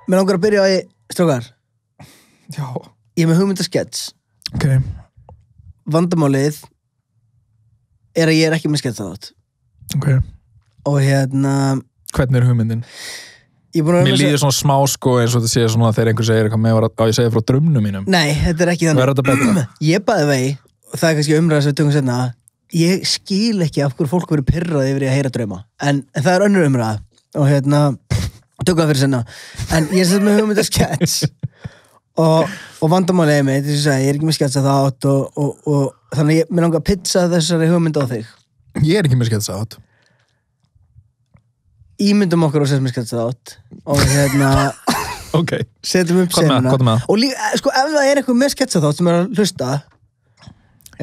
Mér langar að byrja á strákar. Já. Ég er með hugmyndaskets. Ok. Vandamálið er að ég er ekki með sketsaðátt. Ok. Og Hvernig er hugmyndin? Mér líður svona smá sko eins og þetta sé svona þegar einhver segir eitthvað með að ég segi frá drömnum mínum. Nei, þetta er ekki þannig. Verður þetta betra? Ég bæði vegi, og það er kannski umræða sem við tökum seinna, ég skil ekki af hverju fólk verið pirrað yfir að heyra drauma. En það er önnur umræða. Og tökum það fyrir seinna. En ég er með hugmyndaskets. og vandamálið mitt, þess að ég er ekki með sketsaðátt og þannig að mér langar að pitcha þessari hugmynd á þig. Ég er ekki með sketsaðátt. Ímyndum okkur og setjum við sketsaðátt og ok. Setjum upp senuna. Hvað með? Og líka, sko, ef það er eitthvað með sketsaðátt sem er að hlusta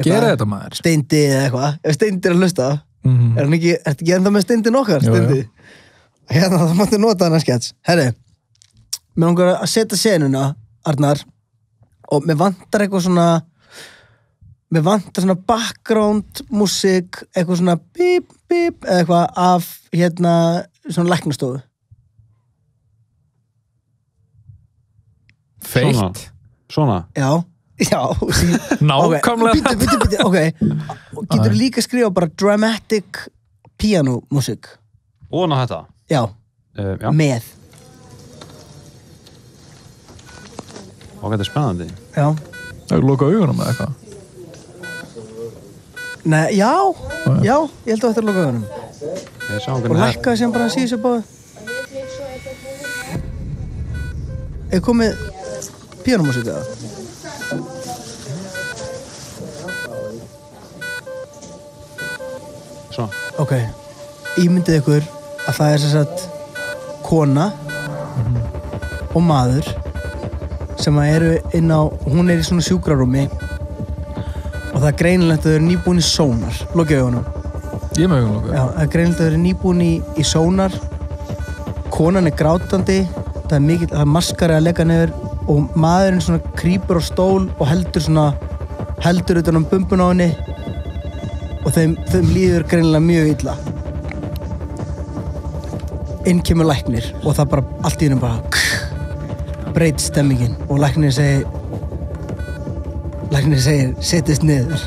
gera þetta maður. Steindi eða eitthvað. Ef Steindi er að hlusta er ekki ennþá með Steindi nokkar, Steindi? Það máttu nota hann að skets. Herri, mér langar að setja senuna, Arnar, og mér vantar eitthvað svona background músík, eitthvað svona bíp, bíp, eða eitthvað af svona læknastofu. Feitt? Svona? Já. Nákvæmlega. Bíddu, ok. Og getur líka skrifa bara dramatic piano músík. Og ná þetta? Já. Með. Og þetta er spennandi. Já. Það er loka augunum eða eitthvað? Nei, já, ég held að þetta er loka augunum. Og lækkaði sem bara að síða sér báðu. Er komið píanómusík eða? Svo. Ok, ímyndið ykkur að það er sem sagt kona og maður sem eru inn á, hún er í svona sjúkrarúmi og það er greinilegt að þau eru nýbúin í sónar. Lokið augunum. Ég með augunum lokið. Já, það er greinilegt að þau eru nýbúin í sónar. Konan er grátandi, það er maskari að leggja niður og maðurinn svona krýpur á stól og heldur utan bumbun á henni og þeim líður greinilega mjög illa. Inn kemur læknir og það bara allt í hennum bara breyt stemmingin og læknir segir setjast niður.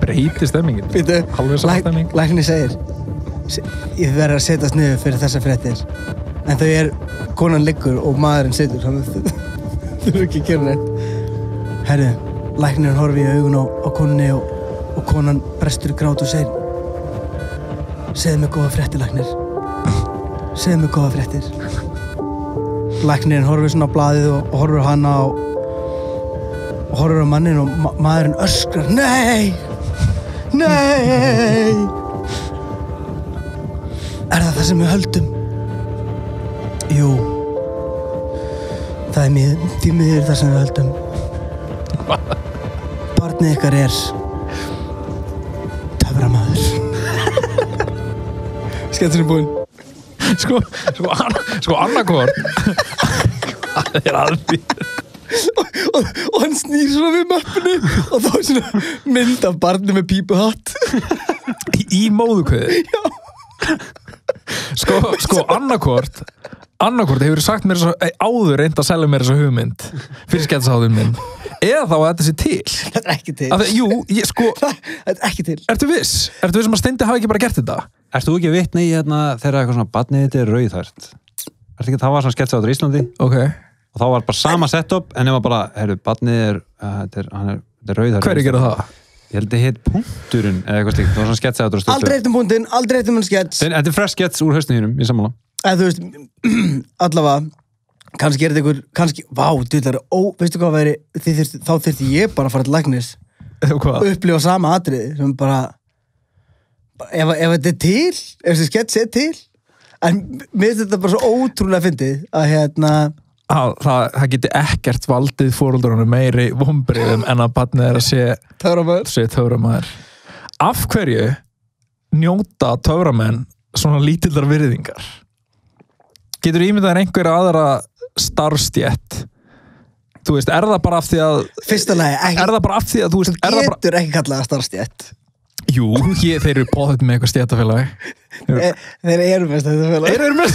Breyti stemmingin? Halveg sama stemming? Læknir segir ég verður að setjast niður fyrir þessar fréttir en konan liggur og maðurinn situr þannig þau eru ekki að gera neitt. Herru, læknirinn horfir í augun á konunni og konan brestur í grát og segir segðu mig góða fréttir, læknir. Segðu mig góða fréttir. Læknirinn horfir svona á blaðið og horfir á hana og horfir á mannin og maðurinn öskrar nei! Nei! Er það sem við höldum? Jú. Það er því miður það sem við höldum. Barnið ykkar er töframaður. Sketturinn búinn. Sko annarkvort. Það er alveg. Og hann snýr svona við möppinu og þá er svona mynd af barni með pípuhatt. Í móðukveði? Já. Sko annarkvort hefur sagt mér áður reynd að selja mér þessa hugmynd fyrir sketsaháðun minn eða þá að þetta sé til. Þetta er ekki til. Þetta er ekki til. Ertu viss að Steindi hafi ekki bara gert þetta? Ertu þú ekki vitni í þegar eitthvað svona barnið þetta er rauðhært? Ertu ekki að það var svona sketsaháður í Íslandi? Ok. Og þá var bara sama setup en ef maður bara, barnið hann er rauðhært. Hverju gera það? Ég held að heit punkturinn eða eitthvað slíkt. Það var svona sketsaháður stöðlu. Aldrei eitt punktinn, aldrei eitt skets. Þetta er fresh skets úr hausnum þínum í sammála. Þú veist, allavega, kannski er þetta einhver, veistu hvað væri, þá þyrfti ég bara að fara til læknis. Upplifa sama atriði, sem bara, ef þetta er til, ef þessi skets er til, en mér finnst þetta bara svo ótrúlega fyndið, að að það geti ekkert valdið foreldrunum meiri vonbrigðum en að barnið að sé töframaður. Af hverju njóta töframenn svona lítillar virðingar? Getur ímyndað einhverja aðra starfstétt? Þú veist, er það bara af því að Fyrsta lagi, er það bara af því að þú veist, þú getur ekki kallað starfstétt. Jú, þeir eru bóðið með eitthvað stéttafélag. Þeir eru með stéttafélag. Þeir eru með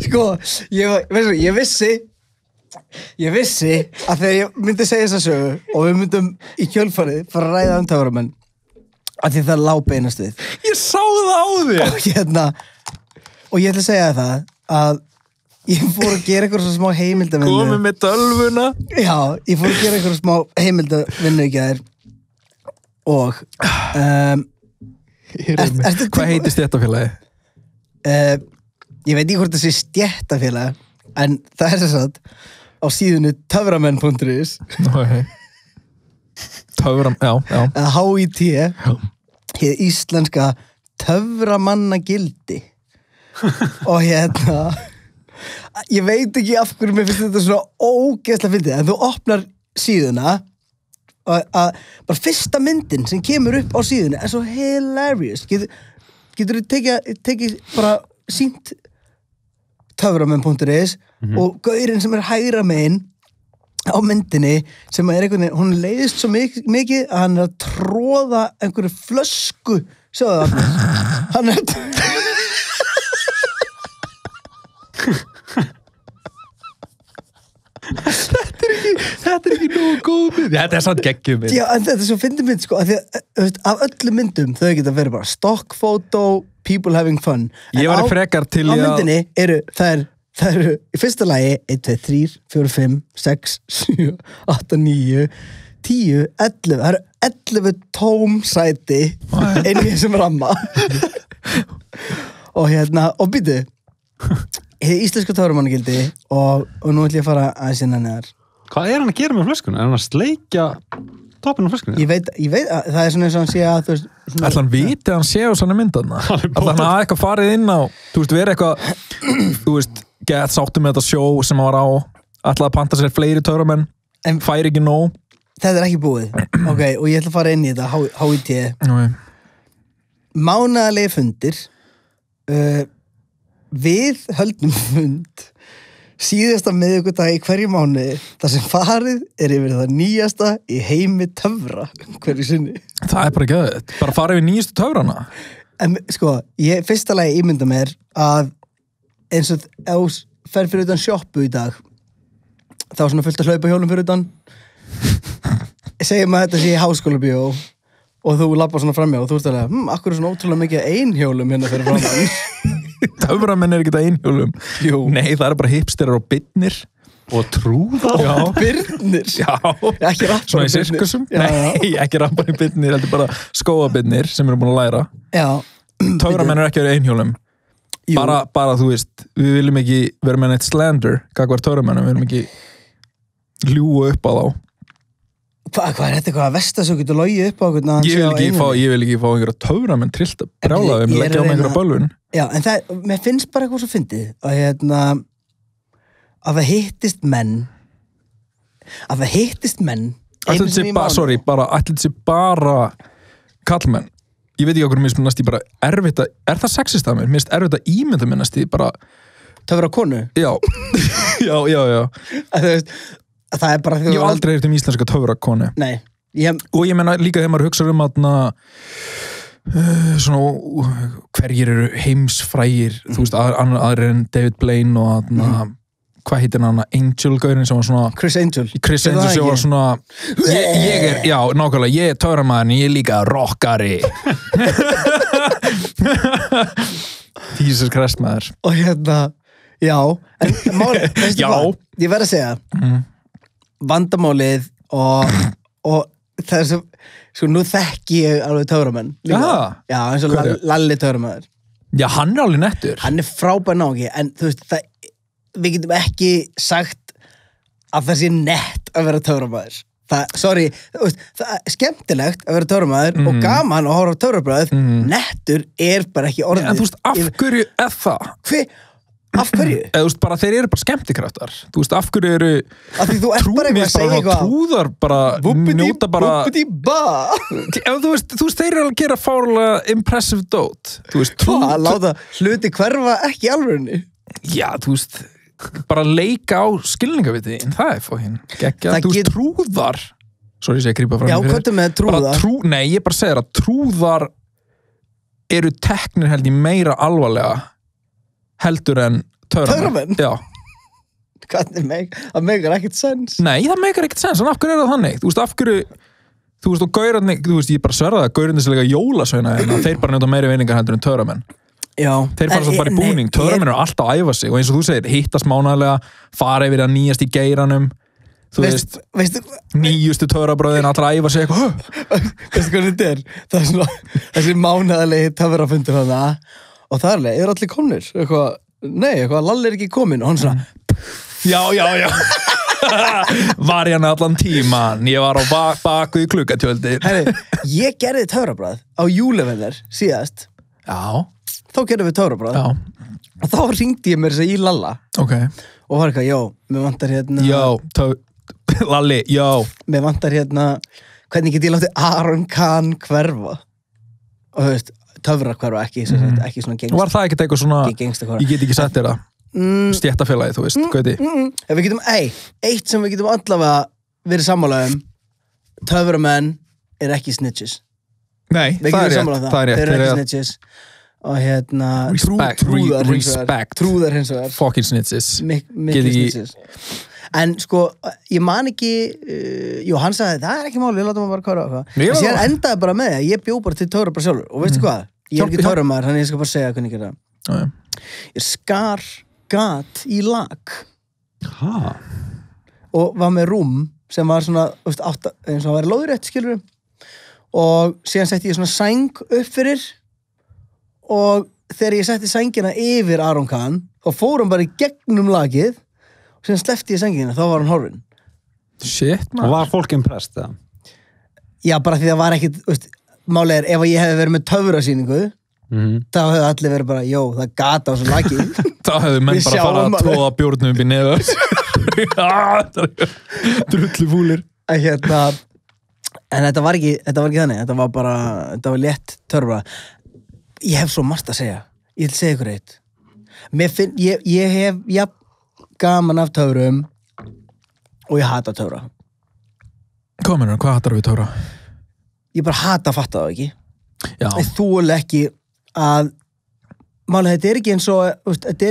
Sko, ég vissi að þegar ég myndi segja þessa sögu og við myndum í kjölfarið fara að ræða töframenn að því það lá beinast við. Ég sá það á þér. Og ég ætla að segja það að ég fór að gera eitthvað smá heimildavinnu. Komið með tölvuna. Já, ég fór að gera eitthvað smá heimildavinnu í gær og Hvað heitir stéttafélagi? Ég veit ekki hvort það sé stéttafélag en það er þess að á síðunni töframenn.is já HIT hið íslenska töframannagildi og ég veit ekki af hverju mér finnst þetta svona ógeðslega fyndið en þú opnar síðuna og bara fyrsta myndin sem kemur upp á síðunni er svo hilarious getur þú tekið bara sýnt töframenn.is og gaurinn sem er hægra megin á myndinni sem er einhvern veginn, hún leiðist svo mikið að hann er að tróða einhverju flösku sjáðu það hann er Þetta er ekki nógu góð mynd. Þetta er samt geggjum mynd. Já, en þetta er svo fyndið mynd sko, af öllum myndum þau geta verið bara stockphoto, people having fun. Ég var frekar til á myndinni það eru í fyrsta lagi 1, 2, 3, 4, 5, 6, 7, 8, 9, 10, 11 það eru 11 tóm sæti inn í þessum ramma og býtu íslensku töframannagildi og nú ætlum ég að fara aðeins innan neðar. Hvað er hann að gera með flöskuna? Er hann að sleikja toppinn á flöskunni? Ég veit að það er svona eins og hann sé að þú veist Ætla hann viti að hann sé á svona myndarna? Ætla hann að eitthvað farið inn á þú veist, verið eitthvað þú veist, gett sáttum með þetta sjó sem hann var á ætla að panta sér fleiri töframenn en færi ekki nóg. Þetta er ekki búið. Ok, og ég ætla að fara inn í þetta HIT. Mánaðarlegir fundir við höldum fund síðasta miðvikudag í hverju mánuði þar sem farið er yfir það nýjasta í heimi töfra hverju sinni. Það er bara geðveikt. Bara farið yfir nýjastu töfrana. En sko, ég fyrsta lagi ímynda mér að eins og ef fer fyrir utan sjoppu í dag þá svona fullt að hlaupa hjólum fyrir utan segjum að þetta sé í háskólabíó og þú labbar svona framjá og þú veist alveg, akkur er svona ótrúlega mikið einhjólum hérna fyrir framan. Töframenn er ekki það einhjólum. Jú. Nei, það er bara hipsterar og birnir. Og trúðar? Já. Birnir? Já. Ekki rappar svona í sirkusum? Já. Nei, ekki rappar í birnir, þetta er bara skóabirnir sem eru búin að læra. Já. Töframenn er ekki að vera einhjólum. Bara þú veist, við viljum ekki vera með neitt slander, gagvar töframennum, við viljum ekki ljúga upp á þá. Hvað er þetta eitthvað að vestasöku getur logið upp á okkur? Ég vil ekki fá einhverja töframenn trillt að brjála þeim, leggja á með einhverja bölvun. Já, en mér finnst bara eitthvað svo fyndið að það hittist menn ætli þetta sé bara kallmenn. Ég veit ekki okkur, mér finnst bara erfitt að, er það sexist að mér? Mér finnst erfitt að ímynda minnast í bara töfra konu? Já. Já. Það er bara því ég hef aldrei heyrt íslenska töfrakonu. Nei. Og ég menna líka þegar maður hugsa svona hverjir eru heimsfrægir þú veist, aðrir en David Blaine og hvað heitir hann Angel-gaurinn sem var svona Chris Angel sem var svona ég er, já, nákvæmlega, ég er töframæðin ég er líka rockari Jesus Christ maður. Og já en máli, veistu hvað, ég verð að segja vandamálið og það er svo nú þekki ég alveg töframenn líka. Já, eins og Lalli töframæður. Já, hann er alveg nettur. Hann er frábær náki, en þú veist við getum ekki sagt að það sé nett að vera töframæður Sorry, það er skemmtilegt að vera töframaður og gaman að horfa á töfrabröð, nettur bara ekki orðið. En þú veist, af hverju er það? Af hverju? Eða þú veist, bara þeir eru bara skemmtikraftar. Þú veist, af hverju eru trúðar bara, njóta bara... Þú veist, þeir eru að gera fárlega impressive dót. Þú veist, láta hluti hverfa ekki alvörunni. Já, þú veist, bara leika á skilningaviti, en það er fókin geggjað. Þú veist, trúðar... Sorry, ég segi grípa fram. Já, hvað er með trúðar? Nei, ég bara segir að trúðar eru teknir held í meira alvarlega heldur en töframenn. Já. Það meikar ekkert sens. Nei, það meikar ekkert sens, en af hverju er það þannig? Þú veist, af hverju, þú veist, og gaurarnir, þú veist, ég bara sverða það, gaurarnir sem leika jólasveina, en þeir bara njóta meiri veiningar heldur en töframenn. Já. Þeir fara svo bara í búning, töframenn eru alltaf að æfa sig, og eins og þú segir, hittast mánaðarlega, fara yfir að nýjast í geiranum, þú veist, nýjustu töfrabröðin allra að æfa sig eitthvað. Veistu hvað þetta er? Það er svona, þessi mánaðarlegi töfrafundur þarna, og það er allir komnir, eitthvað, Lalli er ekki kominn, og hann svona, já. Var hérna allan tíman, ég var á baku í klukkatjöldi. Herri, ég gerði töfrabröð á júlevenner síðast. Já. Þá gerðum við töfrabröð. Já. Og þá hringdi ég mér þess að í Lalla. Ok. Og var eitthvað, mér vantar hérna... Lalli, mér vantar hérna, hvernig get ég látið Aron Kahn hverfa? Og þú veist, töfrakverfa, ekki svona gengsta. Var það ekkert eitthvað svona, ég get ekki sett þér það, stéttafélagi, þú veist, gauti? Við getum, eitt sem við getum allavega verið sammála töframenn ekki snitches. Nei, það er rétt. Þeir eru ekki snitches. Og hérna, trúðar hins vegar. Fucking snitches. Mikið snitches. En sko, ég man ekki, hann sagði, það er ekki máli, ég láta maður bara hverfa. En síðan endaði bara með það, ég bjó bara til töfra bara sjálfur. Og veistu hvað? Ég er ekki töframæður, þannig ég skal bara segja hvernig ég gera það. Ég skar gat í lag. Og var með rúm sem var svona, eins og það var lóðrétt, skilur. Og síðan setti ég svona sæng upp fyrir. Og þegar ég setti sængina yfir Aron Kahn, þá fór hann bara í gegnum lagið. Og síðan sleppti ég sængina, þá var hann horfinn. Shit, man. Og var fólk impressed, það? Já, bara því það var ekkit, málið er, ef ég hefði verið með töfrasýningu, þá hefði allir verið bara, það gata á svo lagið. Þá hefði menn bara farað að tróða bjórnum upp í neðar. Drullu fúlir. En þetta var ekki þannig, þetta var létt törfra. Ég hef svo margt að segja. Ég vil segja ykkur eitt. Ég hef gaman af töfrum og ég hata töfra. Hvað hatar við töfra? Ég bara hata að fatta það ekki. Já. Ég þoli ekki að málega, þetta er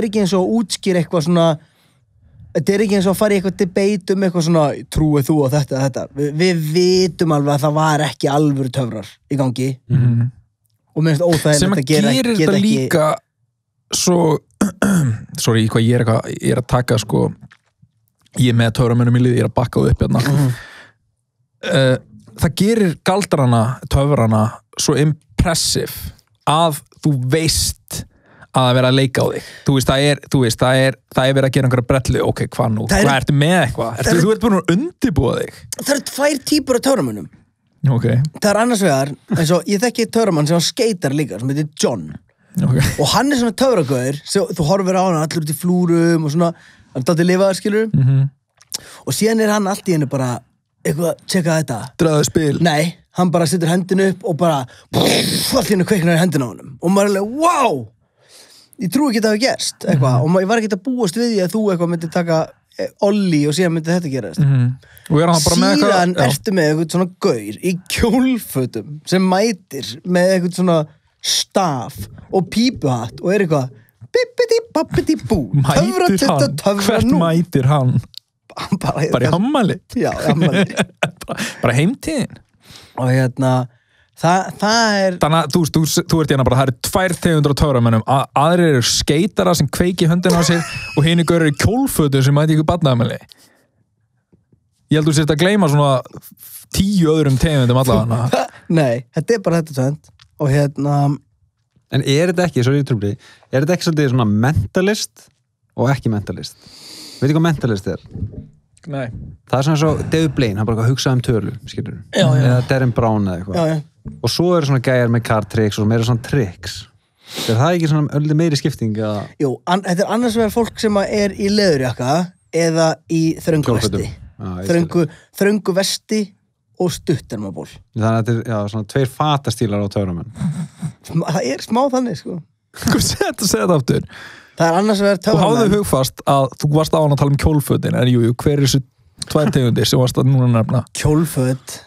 ekki eins og útskýr eitthvað svona, þetta er ekki eins og að fara í eitthvað debate eitthvað svona, trúið þú á þetta. Við vitum alveg að það var ekki alvöru töfrar í gangi. Og mér finnst óþægilegt að gera sem að gerir þetta líka svo sorry, hvað ég er að taka sko, ég er með töframönnum í liði, ég er að bakka það upp hérna. Það gerir galdrana, töfrana svo impressive að þú veist að það vera að leika á þig. Það er verið að gera einhverja brellu, ok, hvað nú? Hvað ertu með eitthvað? Þú ert búin að undirbúa þig. Það eru 2 típur af töframönnum. Okay. Það er annars vegar, eins og ég þekki töframann sem skeitar líka, sem heitir John. Og hann er svona töfragauður, þú horfir á hann allir út í flúrum og svona, hann er dálítið lifaður, skilur. Og síðan er hann allt í hennu bara, eitthvað, tjekka þetta. Draðu spil. Nei, hann bara setur hendinu upp og bara, allt í hennu kveiknar í hendina á honum. Og maður er alveg, wow! Ég trúi ekki að það hafi gerst, eitthvað. Og ég var ekki að búast við því að þú eitthvað myndi taka olli og síðan myndi þetta gerast. Síðan ertu með eitthvað svona gaur í kjólfötum sem mætir með eitthvað svona staf og pípuhatt og er eitthvað bippidi-bappidi-bú Hvert mætir hann? Bara í hammali? Já, í hammali. Bara heimtíðin? Og það er... Þannig að þú ert hérna bara, það eru 2 tegundir af töframönnum, aðrir eru skeitara sem kveiki höndina á sér og hini gaur eru kjólfötum sem mæti ykkur barnaafmæli. Ég held þú sért að gleyma svona 10 öðrum tegundum allavega. Nei, þetta er bara þetta tvönd. Og En er þetta ekki, sorry, er þetta ekki svolítið svona mentalist og ekki mentalist? Veit ekki hvað mentalist er? Nei. Það er svona svo David Blaine, hann bara hugsaði tölu, skilur. Já. Eða Darren Brown eða eitthvað. Já. Og svo eru svona gæjar með card tricks og meira svona tricks. Er það ekki svona öllum meiri skipting að... Jú, þetta er annars vegar fólk sem er í leðurjakka eða í þröngu vesti. Þröngu vesti og stuttermaból. Þannig að þetta er svona 2 fatastílar á töframenn. Það er smá þannig, sko. Hvað segja þetta aftur? Það er annars vegar töframenn. Og hafðu hugfast að þú varst á hann að tala um kjólfötin, en jú, hver er þessu 2 tegundir sem varst að núna nefna? Kjólföt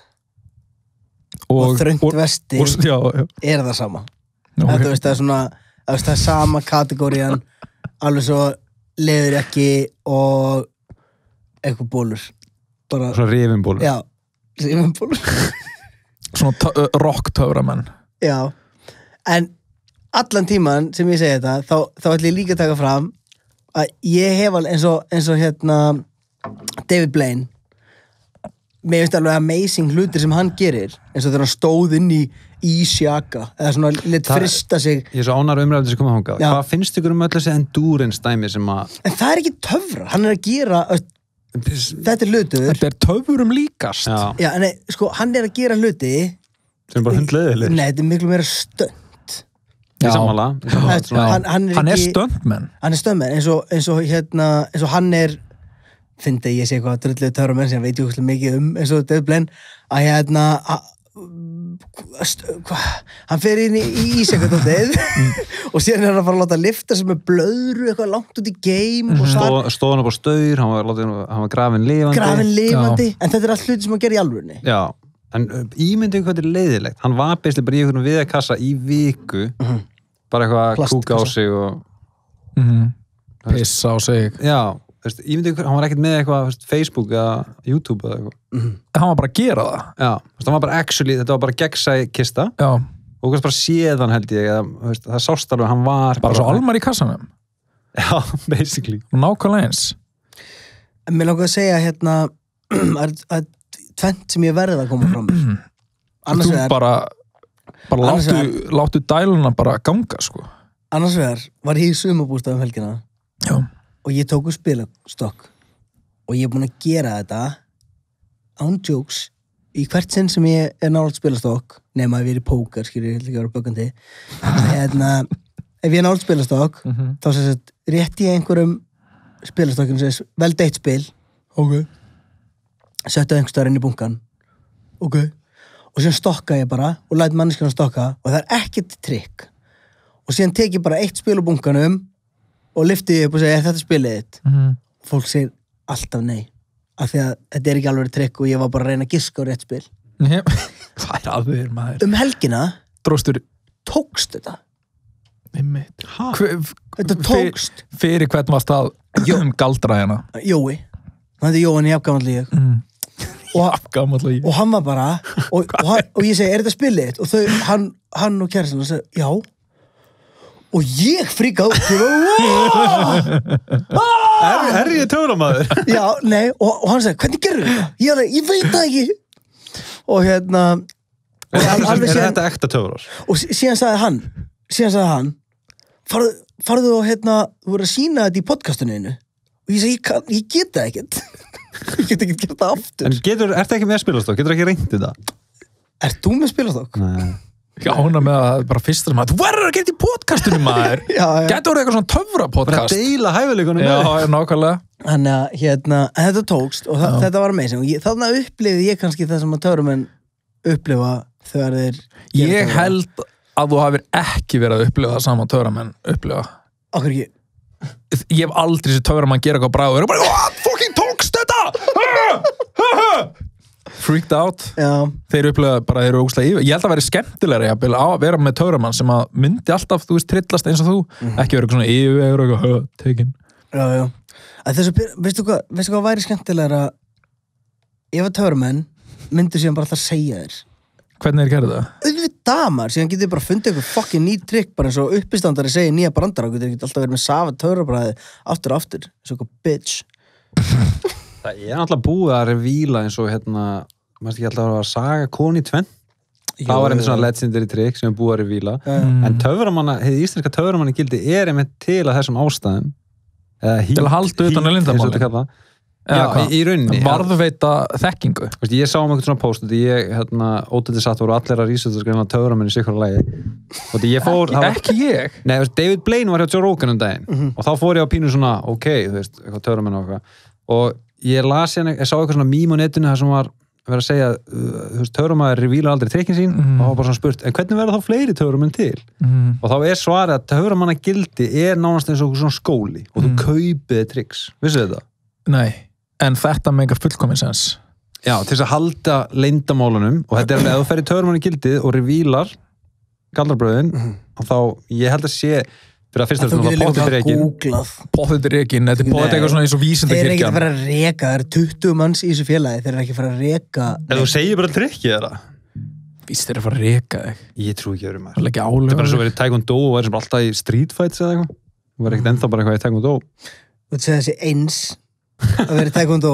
og þröngt vesti er það sama. Okay. Þú veist, það er svona, það er sama kategórian, alveg svo leðurjakki og eitthvað bólur. Bara... Svona rifinbólur. Já, rifinbólur. Svona rock-töframenn. Já, en allan tíman sem ég segi þetta, þá ætlum ég líka að taka fram að ég hef alveg eins og hérna David Blaine. Mér finnst alveg amazing hlutir sem hann gerir, eins og þegar hann stóð inn í ísjaka, eða svona lit frista sig. Ég er svo ánægður umræður sem koma þangað. Hvað finnst ykkur öll þessi endurance dæmi sem að... En það er ekki töfrar, hann er að gera þetta er hlutur. Þetta er töfurum líkast. Já, en sko, hann er að gera hluti sem bara hundleiðilegir. Nei, þetta er miklu meira stönd. Í sammála. Hann er stöndmenn. Hann er stöndmenn, eins og hann er fyndi ég sé eitthvað drulluð töframenn sem veit ég ekki mikið eins og David Blaine að hann fer inn í ísjakadótið og síðan er hann að fara að láta lifta sem er blöðru eitthvað langt út í game stóð hann upp á staur, hann var grafinn lifandi en þetta er allt hluti sem hann gerir í alvörunni. Já, en ímyndið hvað þetta er leiðilegt, hann var beislega bara í einhvern viðakassa í viku bara eitthvað kúka á sig og pissa á sig. Já, ímyndið, hann var ekkert með eitthvað Facebook eða YouTube eða eitthvað. Hann var bara að gera það. Já, hann var bara þetta var bara gegnsæ kista. Já. Og bara séðan held ég, það sást alveg, hann var... Bara svo Almar í kassanum. Já, basically. Nákvæmlega eins. Mér langar að segja hérna að tvennt sem ég verði að koma fram mér. Annars vegar... láttu dæluna bara ganga, sko. Annars vegar var ég í sumarbústað helgina. Já. Og ég tók spilastokk og ég er búin að gera þetta án jokes í hvert sinn sem ég er nálægt spilastokk nema ef ég er í póker, skilur ég ekki að vera bökandi ef ég er nálægt spilastokk þá sem sagt rétti ég einhverjum spilastokkinu sem vel deitt spil settu einhver staðar inn í bunkan og síðan stokka ég bara og læt manneskjana stokka og það er ekkert trikk og síðan tek ég bara eitt spil á bunkanum og lyfti ég upp og segi, þetta spilið þitt? Fólk segir alltaf nei af því að þetta er ekki alveg trikk og ég var bara að reyna að giska á rétt spil. Hvað er aðeins, maður? Helgina Dróstur tókst þetta. Þetta tókst. Fyrir hvern varst að galdra hérna? Jói. Hann heitir Jóhann jafngamall ég. Og hann var bara og ég segi, er þetta spilið þitt? Og hann og kærastinn og segi, já. Og ég fríka út Er ég töframaður? Já, nei, og hann sagði, hvernig gerðu þetta? Ég veit það ekki og hérna Er þetta ekta töfrar? Og síðan sagði hann farðu og hérna þú voru að sína þetta í podcastinu og ég segi, ég get það ekkert ég get ekkert gert það aftur En ertu ekki með spilastokk? Getur ekki reynt þetta? Ert þú með spilastokk? Nei Já, hún er með að bara fyrsta maður, þú verður að geta í podcastunum maður Gæti voru eitthvað svona töfra-podcast Bara deila hæfileikunum með Já, nákvæmlega Þannig að hérna, þetta tókst og þetta var amazing og þannig upplifði ég kannski það sem að töframenn upplifa þegar þeir Ég held að þú hafir ekki verið að upplifa það sama töframenn upplifa Okkur ekki Ég hef aldrei sér töframann gera eitthvað bræð og er bara, what fucking tókst þetta? Freaked out þeir upplifa bara, þeir eru ógustlega yfir ég held að vera skemmtilega að vera með töframann sem að myndi alltaf, þú veist, trillast eins og þú ekki vera eitthvað svona yfir eitthvað tekin Já veistu hvað væri skemmtilega ef að töframenn myndir síðan bara alltaf segja þér hvernig er gerð það? Auðvitað maður, síðan getur þið bara fundið eitthvað fucking nýtt trikk bara eins og uppistandari segir nýja brandara getur ekki alltaf verið með safa töfrabræði aftur eins og eitthvað bitch Það er náttúrulega búið að revíla eins og hérna, maður ekki alltaf að saga koni tvenn. Það var einmitt svona legendary trick sem er búið að revíla. En töframanna, hið íslenska töframanni gildi er einmitt til að þessum ástæðum. Til að halda utan að lindamálin. í rauninni varðveita þekkingu. Ég sá um eitthvað svona post ótætti satt voru allir að researcha skrifa töframenn í sikur lagi og ég fór ekki ég. Nei, David Blaine var hjá Joe Rogan daginn og þá fór ég á pínu svona eitthvað töframenn og ég las ég sá eitthvað svona mím á netinu þar sem var verið að segja töframæður revílar aldrei trikkin sín og það var bara svona spurt, en hvernig verða þá fleiri töframenn til? Og þá svarið að töframannagildi nánast eins og svona skóli og þú kaupið tricks, vissu þetta? Nei, en þetta meikar fullkomin sens. Já, til þess að halda leyndamálunum og þetta að þú ferð í töframannagildið og revílar galdrabröðin og þá, ég held að sé fyrir að fyrst þú getur líka að googlað Pottitrikin, þetta er potið eitthvað svona eins og vísindakirkjan. Þeir eru ekki að fara að reka, það eru 20 manns í þessu félagi, þeir eru ekki að fara að reka. En þú segir bara trikkið þeirra? Víst þeir eru að fara að reka þig. Ég trú ekki öðrum Það er ekki álöfum. Þetta er bara svo verið taekwondo og verið sem alltaf í street fights eða eitthvað. Þú verið ekkert ennþá bara eitthvað í taekwondo. Þú segir þessi eins að vera í taekwondo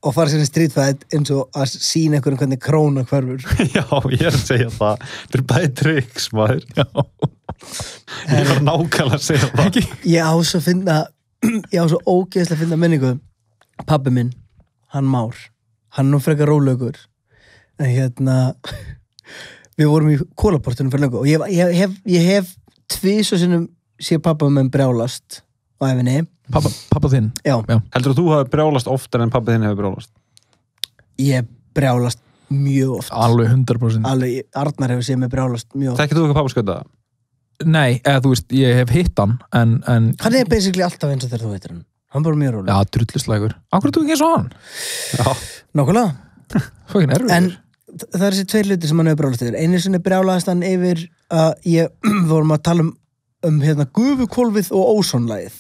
og fara sér í street fight eins og að sína einhverjum hvernig króna hverfur. Já, ég að segja það. Þetta er bæði tricks, maður. Já. Ég var nákvæmlega að segja það. Ég á svo ógeðslega að finna minningu. Pabbi minn, hann Már, hann nú frekar rólaugur. En við vorum í kólaportunum fyrir löngu og ég hef tvisvar sinnum séð pabba minn brjálast á æfinni. Pabba þinn? Já. Heldur þú hafi brjálast oftar en pabbi þinn hefur brjálast? Ég brjálast mjög oft. Alveg 100%. Alveg, Arnar hefur séð mig brjálast mjög oft. Þekkir þú ekki pabba skauta? Nei, eða þú veist, ég hef hitt hann en... Hann er basically alltaf eins og þegar þú heitir hann. Hann er bara mjög róleg. Já, drullislegur. Akkur er þú ekki eins og hann? Já. Nákvæmlega. Fokkin erfiður. En það er þessi tveir hluti sem hann hefur brjálast yfir. Einu sinni brjálaðist hann yfir að vorum að tala um gufukólfið og ósonlagið.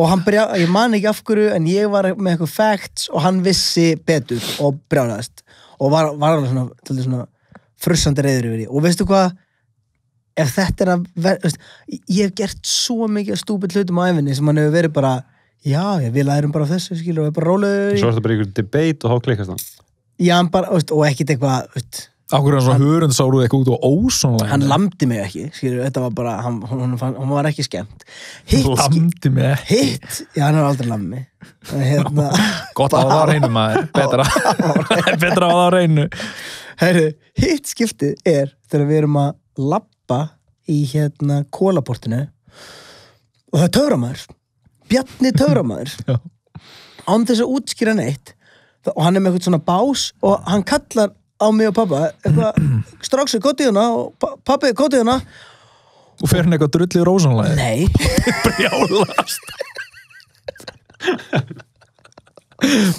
Og hann ég man ekki af hverju en ég var með eitthvað facts og hann vissi betur og brjálaðist og var alveg svona frussandi reiður yfir því. Og veistu hvað? Ef þetta er að ég hef gert svo mikið stúpid hlutum á æfinni sem hann hefur verið bara við lærum bara á þessu skilur og við bara róluðu. Svo er þetta bara einhver debate og þá klikkast hann. Já, hann bara, og ekkert eitthvað Akkur er hann svona hörund sáruð eitthvað út og ósónlega. Hann lamdi mig ekki, skilur, þetta var bara hann var ekki skemmt. Lamdi mig ekki? Já, hann var aldrei lamdi mig. Gott á það á reynu maður, betra á það á reynu. Herru, hitt skiptið þegar við erum að labba í kólaportinu og það er töframaður. Bjarni töframaður. Án þess að útskýra neitt og hann er með eitthvað svona bás og hann kallar á mig og pappa eitthvað, stráksi, gótt í hana og pappi, gótt í hana og fer hann eitthvað drullið rósanlega? Nei. Brjálast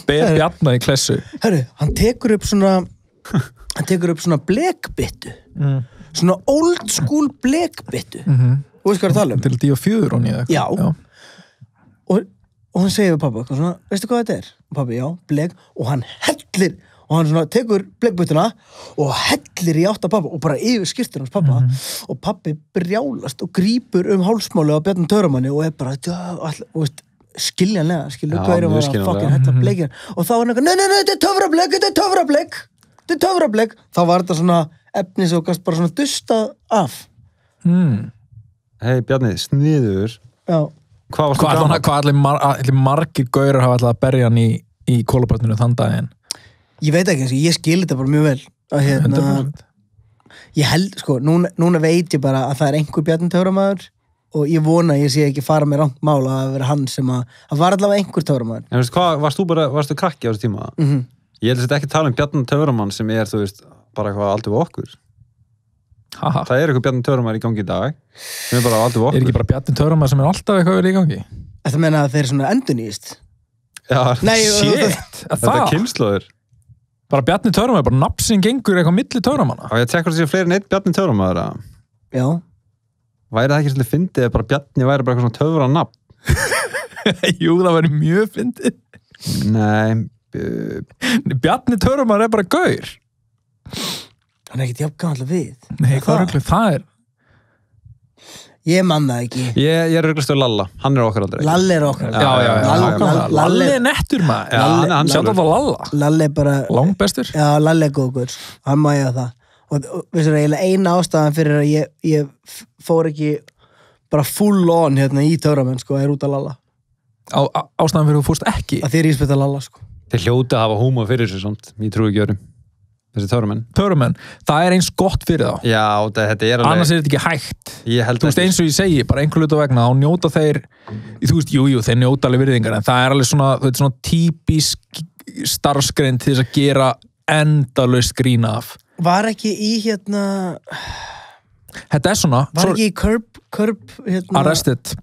Ber Bjarna í klessu. Herru, hann tekur upp svona blekbyttu svona old school blekbyttu og veist hvað að tala um? Til D4 og nýða. Já. Og hann segir við pappa svona, veistu hvað þetta er? Og pappi, já, blek og hann hellir og hann svona tekur blekbyttuna og hellir í átt af pappa og bara yfir skyrtur hans pappa og pappi brjálast og grípur hálsmáli á Bjarni töframanni og er bara skiljanlega, hvað er að fucking hella bleikir og þá er hann eitthvað, nei, þetta er töfrablek þá var þetta svona efni sem gast bara svona dustað af. Hei Bjarni, sniður. Já. Hvað allir margir gaurar hafa alltaf að berja hann í kólaportinu þann daginn? Ég veit ekki, ég skil þetta bara mjög vel að 100%. Ég held, núna veit ég bara að það er einhver Bjarni töframaður og ég vona að ég sé ekki fara með rangt mála að vera hann sem að var allavega einhver töframaður. En veistu hvað, varstu krakki á þessu tíma? Ég held að þetta ekki tala um Bjarni töframann sem þú veist, bara eitthvað aldrei við okkur. Það er eitthvað Bjarni töframaður í gangi í dag sem er bara aldrei við okkur. Er ekki bara Bjarni töframaður sem er alltaf eitthvað verið í gangi? Þetta meina að þeir svona endurnýjast? Já, shit, þetta er kynslóður. Bara Bjarni töframaður, bara nafn sem gengur eitthvað milli töframanna. Og ég tekur þessi fleiri en einn Bjarni töframaður. Já. Væri það ekki svolítið fyndið að bara Bjarni væri bara eitthvað svona töfranafn? Jú, það væri mjög fyndið. Nei. Bjarni töframaður er bara gaur. Hann er ekkert jafn gamall við. Nei, hvað rugl það er? Ég man það ekki. Ég er ruglastur Lalla, hann er okkar aldrei. Lalli er okkar. Já. Lalli er nettur maður. Sjálf þetta Lalla. Lalli er bara... Langbestur. Já, Lalli er góður. Hann má ég að það. Og veistu það, eina ástæðan fyrir að ég fór ekki bara full on í töframenn, er út af Lalla. ástæðan fyrir þú fórst ekki að þið íspeta Lalla sko. Þeir hljóta að hafa húmor fyrir þessu svona, ég trúi ekki öðrum þessi töframenn, það er eins gott fyrir þá já, þetta er alveg annars er þetta ekki hægt þú veist eins og ég segi, bara einhver hluta vegna þá njóta þeir, þú veist, jú, þeir njóta alveg virðingar, en það er alveg svona típisk starfsgrein til þess að gera endalaust grín af var ekki í þetta er svona var ekki í Curb Arrested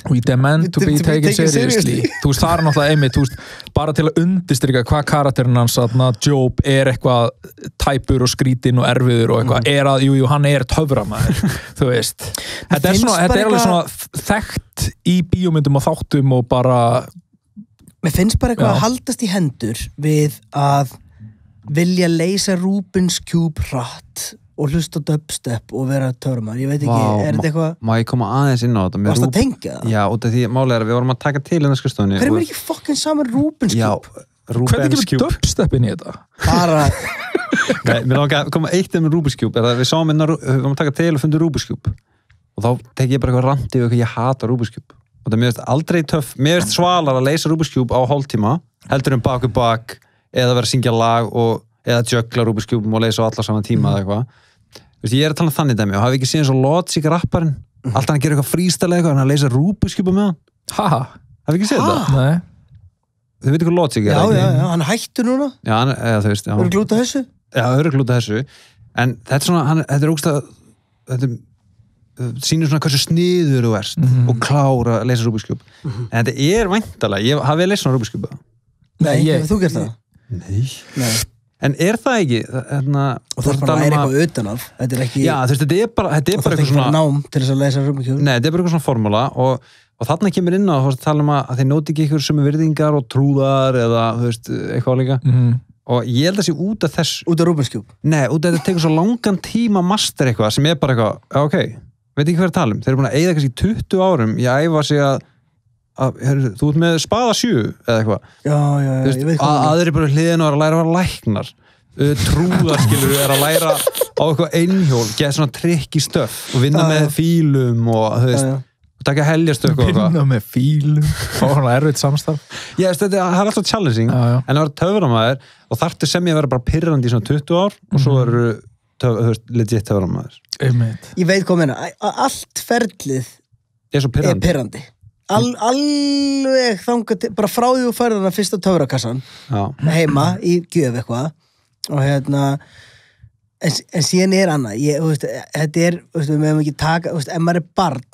we demand to be taken seriously þú veist, það er náttúrulega einmitt, þú veist, bara til að undirstrika hvað karakterinn hans Job er eitthvað tæpur og skrítinn og erfiður og eitthvað, er að, jú, hann er töframaður, þú veist þetta er alveg svona þekkt í bíómyndum og þáttum og bara mér finnst bara eitthvað að haldast í hendur við að vilja leysa Rubik's Cube hratt og hlusta dubstep og vera töframar, ég veit ekki, er þetta eitthvað má ég koma aðeins inn á þetta varst að tengja það? Já, út af því málega er að við vorum að taka til hérna skrifstofunni hverjum er ekki fucking saman Rubik's Cube? Hvernig kemur dubstep inn í þetta? Bara Nei, mér langar að koma eitt með Rubik's Cube er að við sáum hérna, við vorum að taka til og fundum Rubik's Cube og þá tek ég bara eitthvað randi og ég hata Rubik's Cube og það mér veist aldrei töff, mér veist svalar að leysa Rubik's Cube á hálftíma heldur bak eða vera að syngja lag eða juggla Rubik's Cube og leysa á alla saman tíma eða eitthvað ég er að tala þannig dæmi og hafi ekki séð eins og Logic rapparinn alltaf hann gerir eitthvað freestyle eitthvað hann leysa Rubik's Cube með hann hafi ekki séð þetta? Nei þau veitir hvað Logic er? Já, hann hættur núna já, þú veist Hefur glúta þessu? Já, hefur glúta þessu en þetta er svona, þetta er ógstað þetta sýnir svona hversu sniður þú erst og klára að leysa Rubik's Cube en þetta er væntalega, hafið ég leysað Rubik's Cube? Nei, hefur þú gert það? Nei En það ekki og það er bara eitthvað utan af þetta er ekki já, þú veist, þetta er bara eitthvað svona nám til þess að leysa Rubik's Cube nei, þetta er bara eitthvað svona formúla og þarna kemur inn á að tala að þeir nóti ekki eitthvað sömu virðingar og trúðar eða þú veist, eitthvað líka og ég held að sé út af þess út af Rubik's Cube nei, út af þetta tekur svo langan tíma að master eitthvað sem er bara eitthvað, ok, veit ekki hvað að tala þeir eru búin að eyða kannski 20 árum í að æfa sig þú ert með spaða 7 eða eitthvað ég veit hvað aðrir bara hliðinu er að læra að vera læknar trúðarskilur er að læra á eitthvað einhjól, geta svona trikk í stöf og vinna með fílum og þú veist, taka heljastökk og eitthvað vinna með fílum og svona erfitt samstarf það er alltaf challenging en að vera töframæður og þarftu sem ég að vera bara pirrandi í svona 20 ár og svo eru legit töframæður ég veit hvað meina, allt ferlið er pirrandi alveg þangað til bara frá því þú færði hana fyrsta töfrakassan heima í gjöf eitthvað og en síðan er annað þetta er, við meðum ekki taka ef maður er barn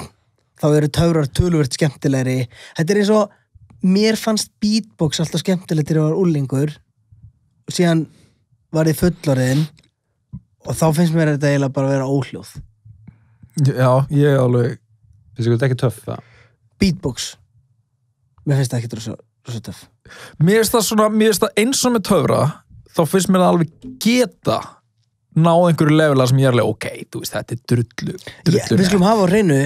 þá eru töfrar töluvert skemmtilegri þetta er eins og, mér fannst beatbox alltaf skemmtilegt þegar ég var úlingur og síðan var ég fullorðinn og þá finnst mér þetta eiginlega bara að vera óhljóð já, ég alveg finnst þetta ekki töff það beatbox mér finnst það ekki rosa töff mér finnst það eins og með töfra þá finnst mér það alveg geta ná einhverju levela sem ég er alveg ok, þú veist, þetta er drullu við skulum hafa á hreinu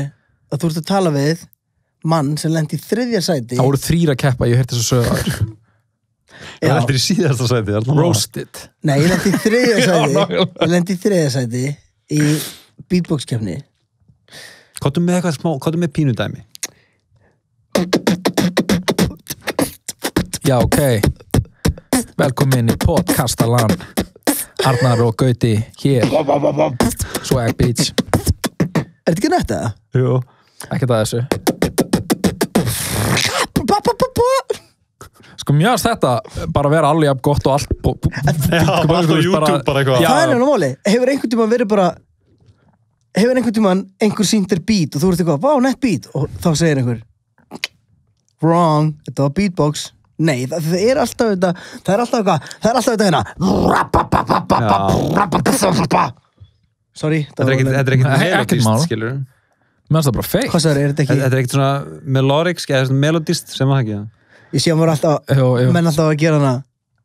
að þú ert að tala við mann sem lendi í 3. sæti það voru 3 að keppa, ég heyrti þessu sögur það er í síðasta sæti roasted nei, ég lendi í 3. sæti ég lendi í 3. sæti í beatbox keppni hvað með eitthvað smá, hvað með pínudæmi já, ok velkomin í podcastalan Arnar og Gauti hér Swag Beats er þetta ekki nætt það? jú ekki það þessu sko mjög þetta bara vera alveg jafn gott og allt allt á YouTube bara eitthvað það er náttúrulega máli, hefur einhvern tímann verið bara hefur einhvern tímann einhver sýndir beat og þú ert eitthvað, vá, nett beat og þá segir einhver wrong, þetta var beatbox nei, það er alltaf þetta hérna sorry þetta er ekkert melodist, skilur mér finnst það bara fake hvað sagður, er þetta ekki þetta er ekkert svona melodisk eða melodist sem það ekki ég sé að maður alltaf menn alltaf að gera hana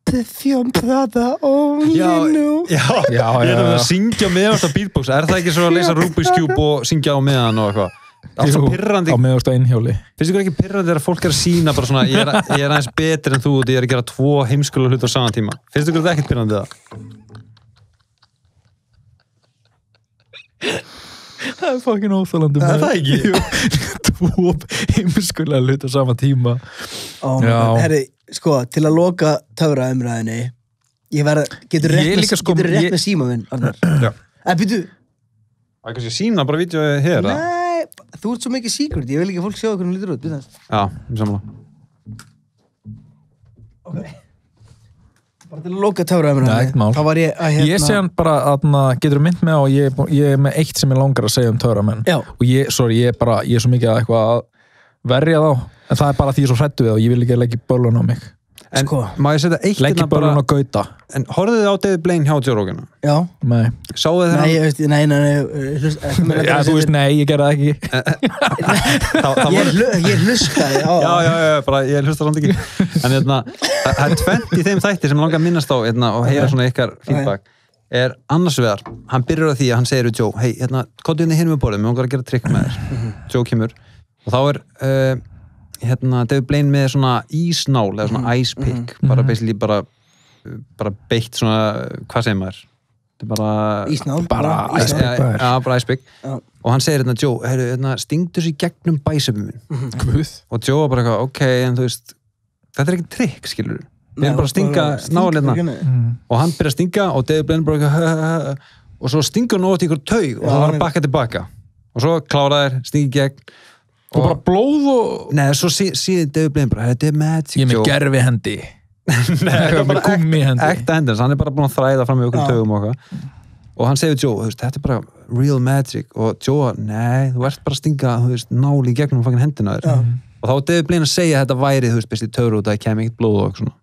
Perfume Prada only new ég er að syngja með þetta beatbox er það ekki svo að leysa Rubik's Cube og syngja á meðan og eitthvað alltaf pirrandi á meðast á einhjóli finnst ykkur ekki pirrandi þegar fólk er að sína bara svona ég er aðeins betri en þú og ég er að gera 2 heimskulega hluti á saman tíma finnst ykkur þetta ekkert pirrandi það er fucking óþolandi það er það ekki tvo heimskulega hlut á sama tíma. Herri, sko, til að loka töfraumræðinni, getur rétt með síma minn, Arnar? Já. Býtu. Það kannski sína bara vídeoið hér, Nei, þú ert svo mikið secret, ég vil ekki að fólk sjá hvernig lítur út, býta þess. Já, sammála. Ok. Bara til að loka töfraumræðinni, þá var ég að Ég sé hann bara, getur mynd með og ég er með eitt sem ég langar að segja töframenn. Já. Og ég er svo mikið að eitthvað að verja þá, en það er bara því ég er svo hræddur við það og ég vil ekki leggja bölun á mig. En má ég setja eitt leggja bölun á Gauta. En horfðu þið á David Blaine hjá Joe Rogan? Já. Nei. Sáðu þið Nei. Já, þú veist, nei, ég gerði það ekki. Ég hlustaði á Já, bara ég hlusta samt ekki. En það er tvennt í þeim þætti sem langar að minnast á og heyra svona ykkar feedback. Er annars vegar, hann byrjar á því að hann segir við Joe, hei, komdu hérna með borðið, mér langar að gera trikk með þér. Joe kemur og þá er David Blaine með svona ísnál eða svona ice pick, bara basically bara beitt svona, hvað segir maður? Þetta er bara ísnál, bara ice pick. Já, bara ice pick. Og hann segir Joe, stingdu sér í gegnum bæsöpum minn. Og Joe var bara eitthvað, ok, en þú veist, þetta er ekki trikk, skilur. Við erum bara að stinga nálina. Og hann byrjar að stinga og David Blaine bara eitthvað, og svo stingur hann út í ykkur taug og það var að bakka tilbaka. Og svo kláraðir, stingi gegn. Og bara blóð og... Nei, svo síðan David Blaine bara, þetta er magic, Joe. Ég er með gerfi hendi. Nei, með gummi hendi. Ekta hendur, hann er bara búin að þræða fram í okkur taugum og eitthvað. Og hann segir Joe, þetta er bara real magic. Og Joe, nei, þú ert bara að stinga, náli í gegnum fucking hendina þér. Og þá David Blaine að segja að þetta væri, best í töfra út að það kem ekkert blóð og eitthvað svona.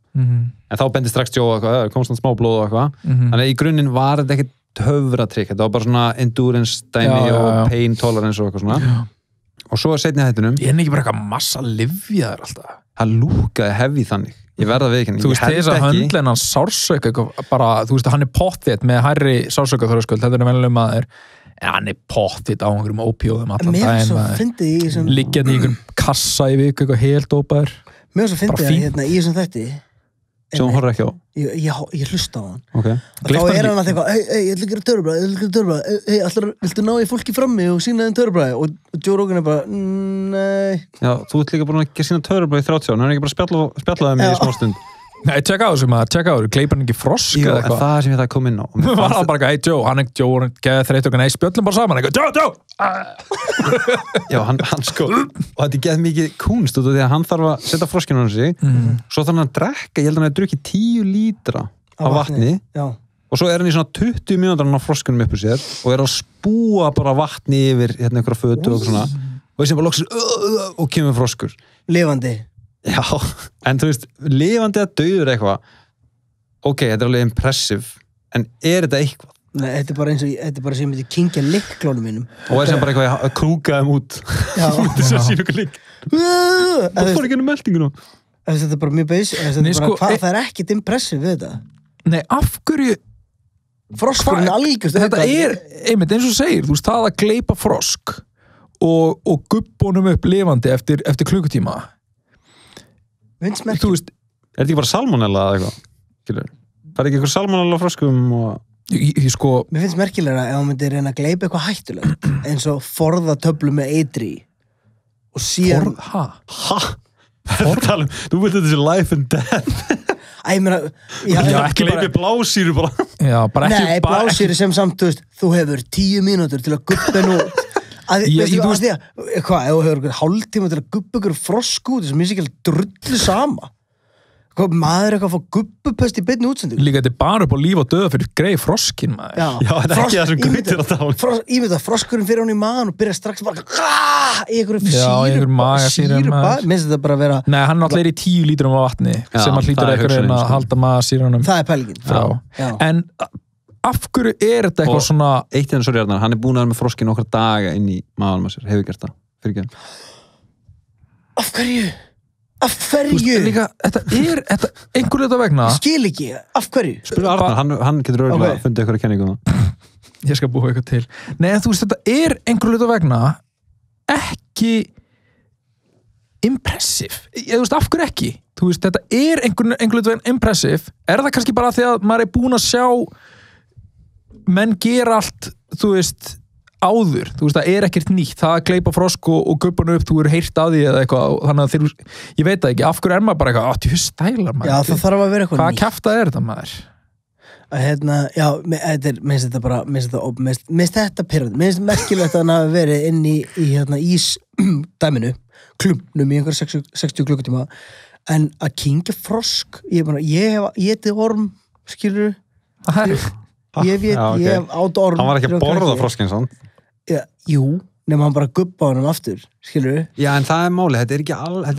En þá bendi strax Joe eitthvað, konstant smá blóð og eitthvað. Þannig í grunninn var þetta ekkert töfratrikk, þetta var bara svona endurance dæmi og pain tolerance og eitthvað svona. Og svo seinni í þættinum Ég er ekki bara eitthvað massa lyfjaður alltaf. Það lúkaði hefði þannig. Ég verða við ekki. Þú veist, þess að höndlega hann sársauka bara, þú veist, hann er pottþitt með hærri sársaukaþröskuld, þetta er venjuleg maður, en hann er pottþitt á einhverjum ópíóðum allan daginn. Mér svo fyndið í þessum... Liggjandi í einhverjum kassa í viku, eitthvað helt ópæður. Mér svo fyndið í þessum þætti. Sjón horfður ekki á? Ég hlusta á hann. Ok. Þá er hann að eitthvað, ég ætla að gera törubræði, viltu ná í fólki frammi og sína þeim törubræði? Og Joe Rogan er bara, nei. Já, þú ert líka búin að sína törubræði í 30 ára, hann er ekki bara spjallaði mig í smá stund. Nei, tjekka á þessu maður, tjekka á þessu, kleipar hann ekki frosk eða eitthvað? Jú, það sem ég það kom inn á. Það var bara eitthvað, hey Joe, hann geði þreytt okkur, nei, spjöllum bara saman, eitthvað, Joe! Já, hann sko, og þetta geði mikið kúnst út af því að hann þarf að setja froskinu á sig, svo þarf hann að drekka, ég held að hann að drukki 10 lítra af vatni, og svo er hann í svona 20 mínútur á froskunum uppi sér, og er að spúa bara vatni yfir hérna einhverja fötu og svona, og þessi bara loksir, og kemur froskur. Lifandi. Já, en þú veist, lifandi að dauður eitthvað, ok, þetta er alveg impressive, en er þetta eitthvað? Nei, þetta er bara eins og, þetta er bara sem ég myndi kingja lyklónum mínum. Og er sem bara eitthvað að krúka þeim út. Já. Þess að sína eitthvað lyk. Það fór ekki ennum meldinguna. Þetta er bara mjög beis, það er ekkit impressive við þetta. Nei, af hverju... Froskurinn algjörst. Þetta er, einmitt, eins og segir, þú veist, það að gleypa frosk og gubbunum upp lifandi eftir klukkutíma. Þú veist, er þetta ekki bara salmonella eða eitthvað? Það er ekki eitthvað salmonella froskum og... Sko... Mér finnst merkilega ef hann myndi reyna að gleypa eitthvað hættulegt eins og forða töflu með eitri og síðan... Þú vilt þetta sé life and death? Ég meina... Ekki gleypi blásýru bara. Já, bara ekki... Nei, blásýru sem samt, þú hefur 10 mínútur til að guppa nú... Hvað, ef þú hefur hálftíma til að guppa ykkur frosk út, þess að mér sé ekki alveg drullu sama. Maður er eitthvað að fá guppupest í beinni útsendingu. Líka þetta er bara upp á líf og döða fyrir greið froskin, maður. Já, þetta er ekki það sem gautir að tala. Ég veit að froskurinn fyrir hann í magan og byrja strax bara í einhverju magasýrum. Minnst þetta bara að vera... Nei, hann náttúrulega er í 10 lítrum af vatni sem hann hlýtur einhverjum að halda magasýrunum. Það er pælingin. En af hverju er þetta eitthvað svona... Eitt en sorry Arnar, hann er búin að vera með froskin okkar daga inn í maðanum að sér, hefur gert það, fyrir ekki. Af hverju? Af hverju? Líka, þetta einhverju þetta vegna... Skil ekki, af hverju? Spurðu Arnar, hann getur örgulega að funda ykkur að kenna ykkur það. Ég skal búa eitthvað til. Nei, en þú veist, þetta er einhverju þetta vegna ekki impressive. Þú veist, af hverju ekki? Þú veist, þetta er einhverju þetta vegna impressive. Er það kannski bara því að maður er búin að sjá menn gera allt, þú veist, áður, þú veist, það ekkert nýtt það að gleypa frosk og gubban upp þú eru heyrt af því eða eitthvað, þannig að þeir ég veit það ekki, af hverju maður bara eitthvað, þú stælar maður. Já, það þarf að vera eitthvað nýtt. Hvað kjafta þetta maður? Já, minnst þetta bara minnst þetta pyrrandi, minnst merkilegt að hann hafi verið inn í ísdæminu, klumpnum í einhver 60 klukkutíma, en að kyngja frosk ég hef getið orm, skilur ég hef átt orm. Hann var ekki að borða froskinn sann? Jú, nema hann bara gubba á hann aftur, skilur? Já, en það málið, þetta er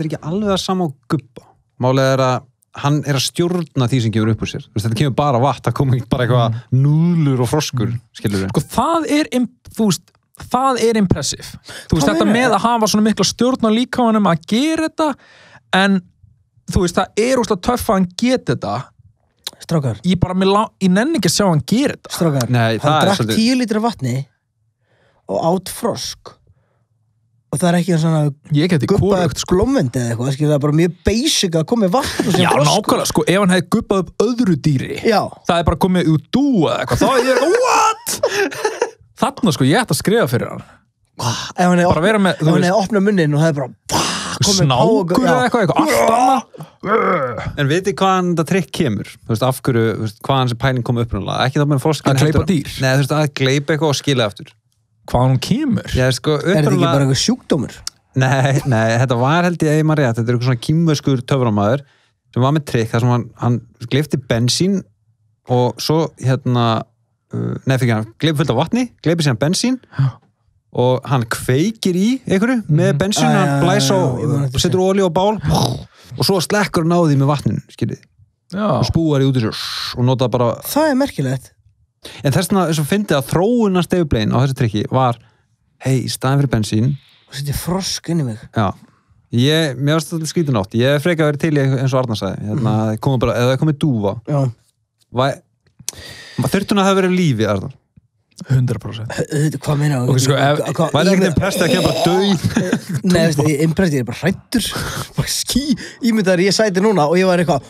ekki alveg að sama á gubba. Málið að hann að stjórna því sem kemur upp úr sér. Þetta kemur bara vatn, það kom ekki bara eitthvað núðlur og froskur, skilur? Sko, það er impressive. Þú veist, þetta með að hafa svona mikla stjórn á líkamanum að gera þetta, en þú veist, það er óslega töff að hann geti þetta. Strákar. Ég nenni ekki að sjá hann gera þetta. Strákar, hann drakk 10 lítra vatni og átt frosk og það er ekki svona gubbaði glómvendi eða eitthvað, það er bara mjög basic að koma vatn og sem frosk. Já, nákvæmlega, sko, ef hann hefði gubbað upp öðru dýri, það er bara komið úr dúa eða eitthvað, þá er ég eitthvað, what? Þarna, sko, ég ætti að skrifa fyrir hann. Ef hann hefði opnað munnin og það er bara snákur eða eitthvað, allt annað. En veitir hvaðan þetta trikk kemur? Þú veist, af hverju, hvaðan þessi pæling kom upprunalega? Ekki það með froskin. Að gleypa dýr? Nei, þú veist, að gleypa eitthvað og skila aftur. Hvaðan hún kemur? Já, sko, er þetta ekki bara eitthvað sjúkdómur? Nei, þetta var held ég maður rétt, þetta er eitthvað svona kínverskur töframaður sem var með trikk þar sem hann gleypti bensín og svo gleypti fullt af vatni, gleypti síðan bensín og hann kveikir í einhverju með bensín, hann blæs og setur olíu á bál og svo slekkur hann á því með vatninu, skiljið. Og spúar í út í sér og nota bara... Það er merkilegt. En þess að fyndi að þróunarstefublegin á þessu trikki var í staðin fyrir bensín og setja frosk inn í mig. Já, mér varst þetta skrítin átt ég freka að vera til eins og Arnar sagði eða það komið dúfa þurfti hún að hafa verið lífi, Arnar? 100%. Hvað meina var það ekkert prest að kemja bara döið? Nei, ég er bara hrættur ímyndaður ég sæti núna og ég var eitthvað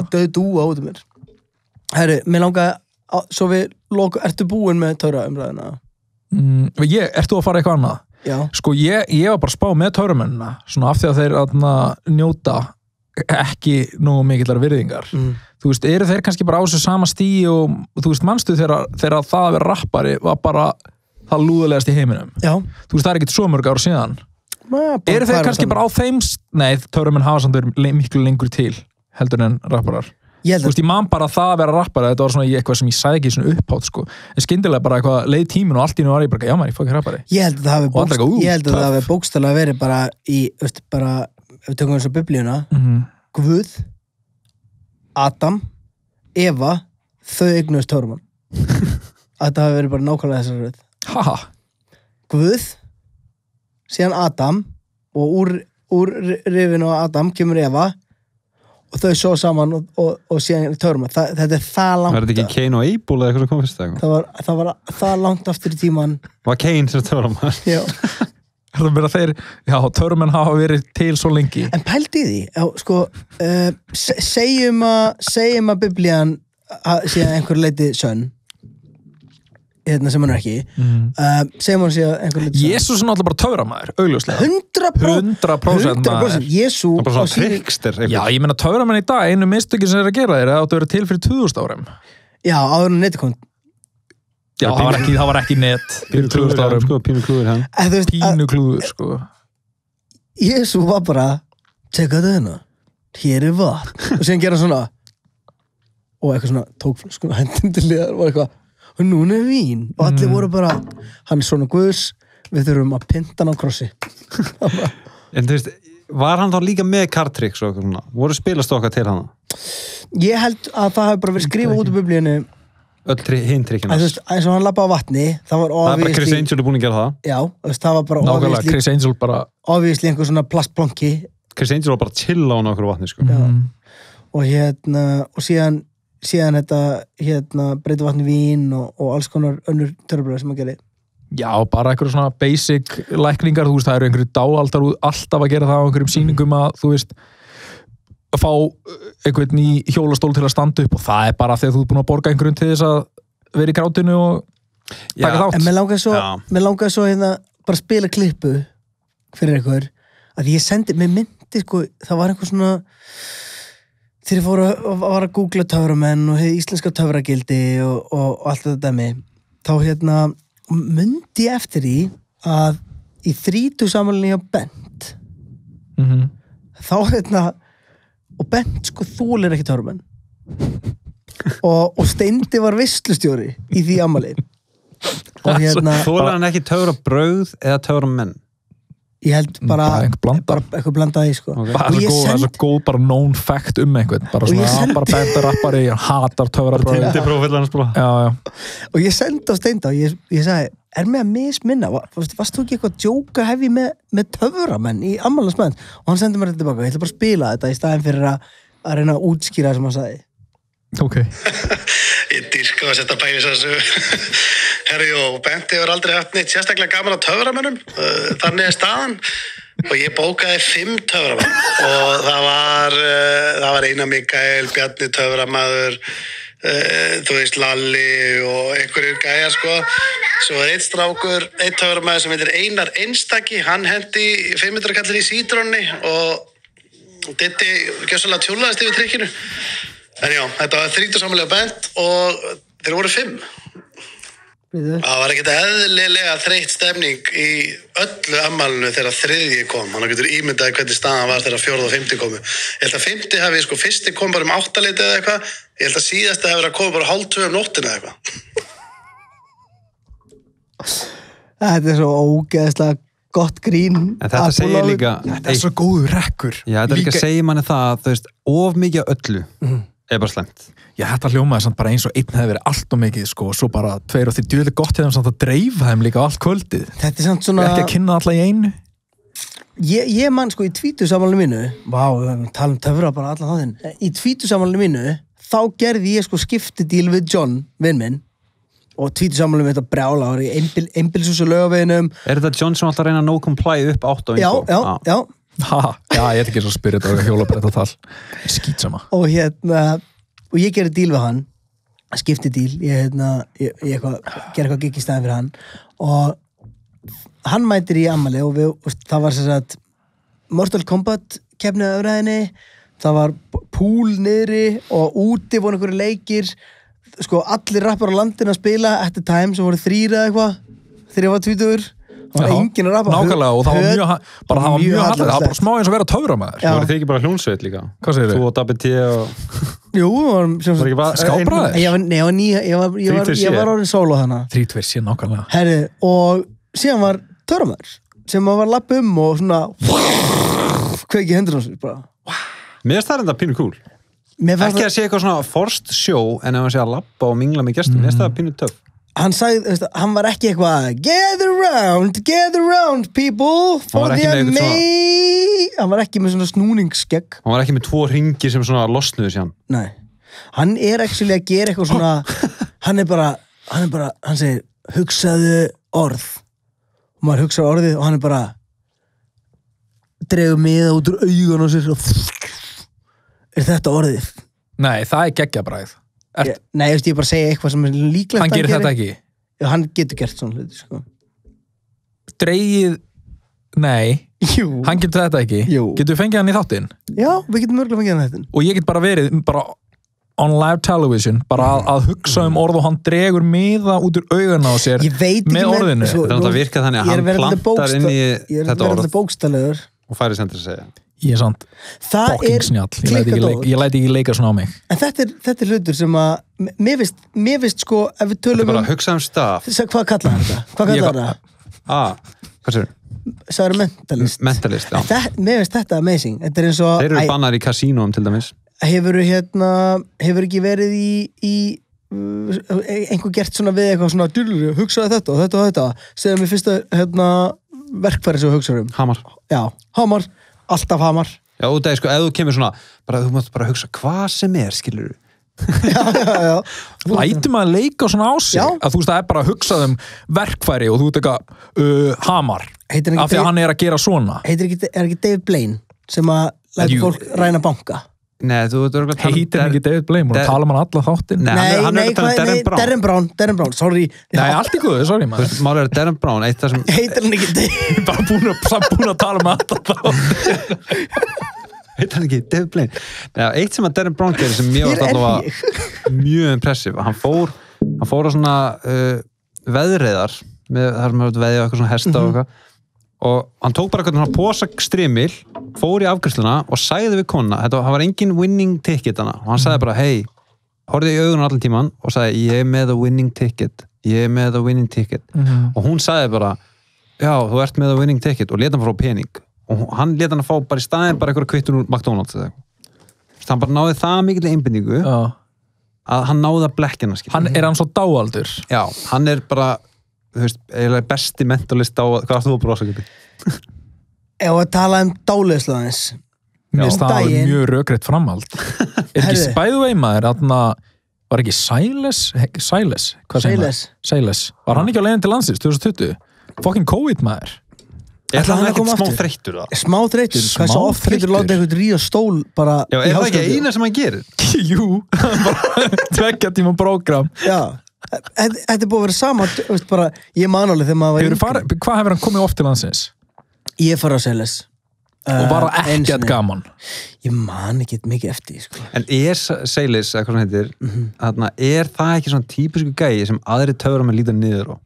döð dúa út um mér. Herru, mér langaði svo við ertu búin með töfraumræðina? Ertu að fara eitthvað annað? Já. Sko, ég var bara að spá með töframennina svona af því að þeir njóta ekki nógu mikillar virðingar. Þú veist, eru þeir kannski bara á þessu sama stíi og þú veist, manstu þegar það að vera rappari var bara það lúðulegast í heiminum. Já. Þú veist, það er ekkert svo mörg ár síðan. Eru þeir kannski bara á þeim... Nei, töframenn hafa samt verið miklu lengur til heldur en rapparar. Þú veist, ég man bara það að vera rappari, þetta var svona eitthvað sem ég sagði ekki svona upphátt, sko. En skyndilega bara eitthvað leið tíminn og allt í nú var ég bara, já maður, ég fór ekki rappari. Ég held að það hafi bókstaflega verið bara í, veist, bara, ef við tökum eins og biblíuna, Guð, Adam, Eva, þau eignuðust töframann. Þetta hafi verið bara nákvæmlega þessar röð. Haha. Guð, síðan Adam, og úr rifinu á Adam kemur Eva, og þau svo saman og síðan töframann. Þetta er það langt. Var þetta ekki Cain og Abel eða eitthvað sem kom fyrst eitthvað? Það var það langt aftur í tíman. Var Cain sem töframann? Já. Það er bara töframenn hafa verið til svo lengi. En pældi í því, sko, segjum að biblían sé einhver leiti sönn, sem hann er ekki, segjum hann sé einhver leiti sönn. Jesús er náttúrulega bara töframaður, augljóslega. 100%. Jesú á síðan. Já, ég meina töframenn í dag, einu mistökin sem er að gera þeir, það áttu að vera til fyrir 2000 árum. Já, áður en netkom. Já, það var ekki net fyrir 2000 árum. Sko, pínu klúður, Pínu klúður, sko. Jesú var bara, teka þetta hér er vatn. Og síðan gera svona, og eitthvað svona, tók sko hendin til liðar, og eitthvað, og núna er vín. Og allir voru bara, hann er svona Guðs, við þurfum að pynta hann á krossi. En þú veist, var hann þá líka með kartricks og eitthvað svona? Voru spilastokka til hann? Ég held að það hafi bara verið skrifað út í biblíunni. Öll hinn trikkina. Eins og hann labbaði á vatni, það var obviously... Það er bara Chris Angel er búin að gera það. Já, það var bara nákvæmlega, Chris Angel bara... Obviously einhver svona plastplonki. Chris Angel var bara að chilla á okkur vatni, sko. Og síðan þetta, breyti vatni vín og alls konar önnur törfbröð sem að gera. Já, bara einhverjum svona basic lækningar, þú veist, það eru einhverju dáaldar alltaf að gera það á einhverjum sýningum að, þú veist, að fá einhvern í hjólastól til að standa upp og það er bara þegar þú ert búin að borga einhverjum til þess að verið í grátinu og taka þátt. En mér langaði svo hérna bara spila klippu fyrir einhver, að ég sendi, mér myndi sko, það var einhver svona þegar ég fór að googla töframenn og hefði íslenska töfragildi og allt þetta dæmi, þá hérna myndi ég eftir því að í 30 samanlega hjá Bent þá hérna og Bent sko þolir ekki töframenn og Steindi var veislustjóri í því afmæli og hérna þolir hann ekki töfrabrauð eða töframenn? Ég held bara eitthvað blandaði sko. Okay. Það er svo góð bara known fact einhvern, bara svona, bara Bent rappari, hann hatar töfrabrauð. Og ég sendi á Steinda og ég sagði, mig að misminna, varst þú ekki eitthvað djóka hefi með töframenn í afmælismenn? Og hann sendi mér þetta tilbaka, ég ætla bara að spila þetta í staðinn fyrir að reyna að útskýra sem hann sagði. Ok. Ég dýrka að setja bænis þessu. Herri, Benti hefur aldrei haft neitt sérstaklega gaman á töframennum, þannig staðan. Og ég bókaði 5 töframenn og það var Einar Mikael, Bjarni töframaður, þú veist Lalli og einhverjir gæjar sko. Svo einn strákur, einn töframaður sem heitir Einar Einstaki, hann hendi 500 kallir í sítronni og Diddi gjössalega tjúlaðist yfir trikkinu. En já, þetta var 30 samanlega Bent og þeir voru 5. Það var ekkert eðlilega þreytt stemning í öllu afmælinu þegar 3. kom. Hann getur ímyndaði hvernig staðan var þegar 4. og 5. komu. Ég held að 5. hafi, sko, 1. kom bara 8 leiti eða eitthvað. Ég held að síðasta hafi verið að koma bara 1:30 nóttina eða eitthvað. Þetta er svo ógeðslega gott grín. En þetta segir líka... Þetta er svo góður rekkur. Já, þetta líka segir manni það, þú veist, of mikið öllu er bara slemt. Já, þetta hljómaði samt bara eins og einn hefði verið allt og mikið, sko, og svo bara 2 og 3 djúlega gott hefðum samt að dreifa þeim líka allt kvöldið. Þetta er samt svona... Ekki að kynna alla í einu. Ég man, sko, í 20 samanlega mínu, tala töfra bara allan þáðinn, í 20 samanlega mínu, þá gerði ég, sko, skiptidíl við John, vinn minn, og 20 samanlega með þetta brjála, og í einbilshús og Laugaveginum. Þetta John sem alltaf reyna að no comply upp 8 og 1? Já. Já, ég ætla ekki svo að spyrja þetta og hjólabretta tal. Skýtsama. Og og ég gerði díl við hann, skiptidíl, ég gerði eitthvað gigg í staðinn fyrir hann og hann mætir í afmæli og það var sem sagt Mortal Kombat keppni á öfræðinni, það var pool niðri og úti voru einhverju leikir, sko allir rappar á landinu að spila at the time sem voru 3 eða eitthvað þegar ég var 20. Það var enginn að rappa. Nákvæmlega, og það var mjög hallar, það var bara smá eins og vera töframaður. Það voru þið ekki bara hljónsveit líka? Hvað segir þið? Þú og Dabbi T og... Jú, var ekki bara... Skábraðir? Ég var orðin sóló þannig. 3-2, nákvæmlega. Herri, og síðan var töframaður sem var að lappa og svona kveiki hendur á sig, bara. Mér finnst það enda pínu cool. Ekki að sé eitthvað svona forced show en ef hann sé að lappa og mingla með gestum, mér finnst það pínu töff. Hann sagði, hann var ekki eitthvað gather round people for the amazing. Hann var ekki með svona snúningsskegg. Hann var ekki með 2 hringir sem svona losnuðu síðan. Nei, hann actually að gera eitthvað svona hann segir hugsaðu orð og maður hugsaðu orðið og hann bara dregur miða út úr augun og sér og þetta orðið? Nei, það geggjabræð. Nei, ég bara segja eitthvað sem er líklegt hann gerir þetta ekki? Já, hann getur gert svona hluti, sko. Dreigið, nei. Jú. Hann getur þetta ekki? Jú. Getur við fengið hann í þáttinn? Já, við getum mörgulega fengið hann í þáttinn. Og ég get bara verið, on live television, bara að hugsa orð og hann dregur miða út úr augana á sér með orðinu. Það virkar þannig að hann plantar inn í þetta orð og færi sendur að segja. Ég er sant fucking snjall, ég læti ekki leika svona á mig. En þetta er hlutur sem að mér finnst sko, ef við tölum bara hugsa staf. Hvað kallar hann þetta? Hvað sér? Sæður mentalist. Mentalist, já. Mér finnst þetta amazing. Þetta er eins og þeir eru bannar í kasínum til dæmis. Hefur ekki verið í einhver gert svona við eitthvað svona hugsaði þetta og þetta segja mér fyrsta verkfæri sem hugsaður Hamar. Já, Hamar. Alltaf Hamar. Já, og það er sko, ef þú kemur svona, þú mátt bara hugsa hvað sem skilur þú. Já. Lætum að leika svona á sig. Að þú veist, það er bara að hugsa verkfæri og þú veit eitthvað Hamar. Af því að hann að gera svona. Er ekki David Blaine sem að læta fólk ræna banka? Nei, þú ert örgulega Heitir hann ekki David Blaine, og tala hann allan þáttinn. Darren Brown, sorry. Nei, allt í góðu, sorry maður. Málið er Darren Brown, eitt það sem... Heitir hann ekki David? Bara búin að tala allan þáttinn. Heitir hann ekki David Blaine? Nei, eitt sem að Darren Brown gerir sem mjög mjög impressive. Hann fór á svona veðreiðar, þar sem hefur veðið eitthvað svona hesta og eitthvað. Og hann tók bara eitthvað svona posastrymil, fór í afgreiðsluna og sagði við konuna, það var engin winning ticket hana, og hann sagði bara, hei, horfði í augun allan tíman og sagði, ég er með a winning ticket, og hún sagði bara, já, þú ert með a winning ticket, og leta hann frá pening, og hann leta hann að fá bara í staðin bara eitthvað kvittun úr McDonald's eða eitthvað. Hann bara náði það mikil einbindingu að hann náði að blekkina. Er hann svo dáaldur? Já, hann er bara þú veist, eiginlega besti mentalist á hvað áttu þú að brosa ekki? Ef að tala dáleiðslu aðeins. Mér finnst það mjög rökrétt framhald. Ekki bæðu vei maður, var ekki Silas. Var hann ekki á leiðin til landsins 2020? Fucking COVID maður. Ég ætla hann ekkert smá þreyttur það. Smá þreyttur? Hvað svo oft getur látið eitthvað ríða stól bara í háskóla? Já, er það ekki eina sem hann gerir? Jú, bara 2 tíma prógram. Já. Þetta er búið að vera sama, bara, ég man alveg þegar maður var Hvað hefur hann komið oft til landsins? Ég fór á Silas og bara ekkert gaman. Ég man ekki mikið eftir sko. En Silas, eitthvað svona heitir er það ekki svona típisku gæi sem aðri töframenn líta niður á?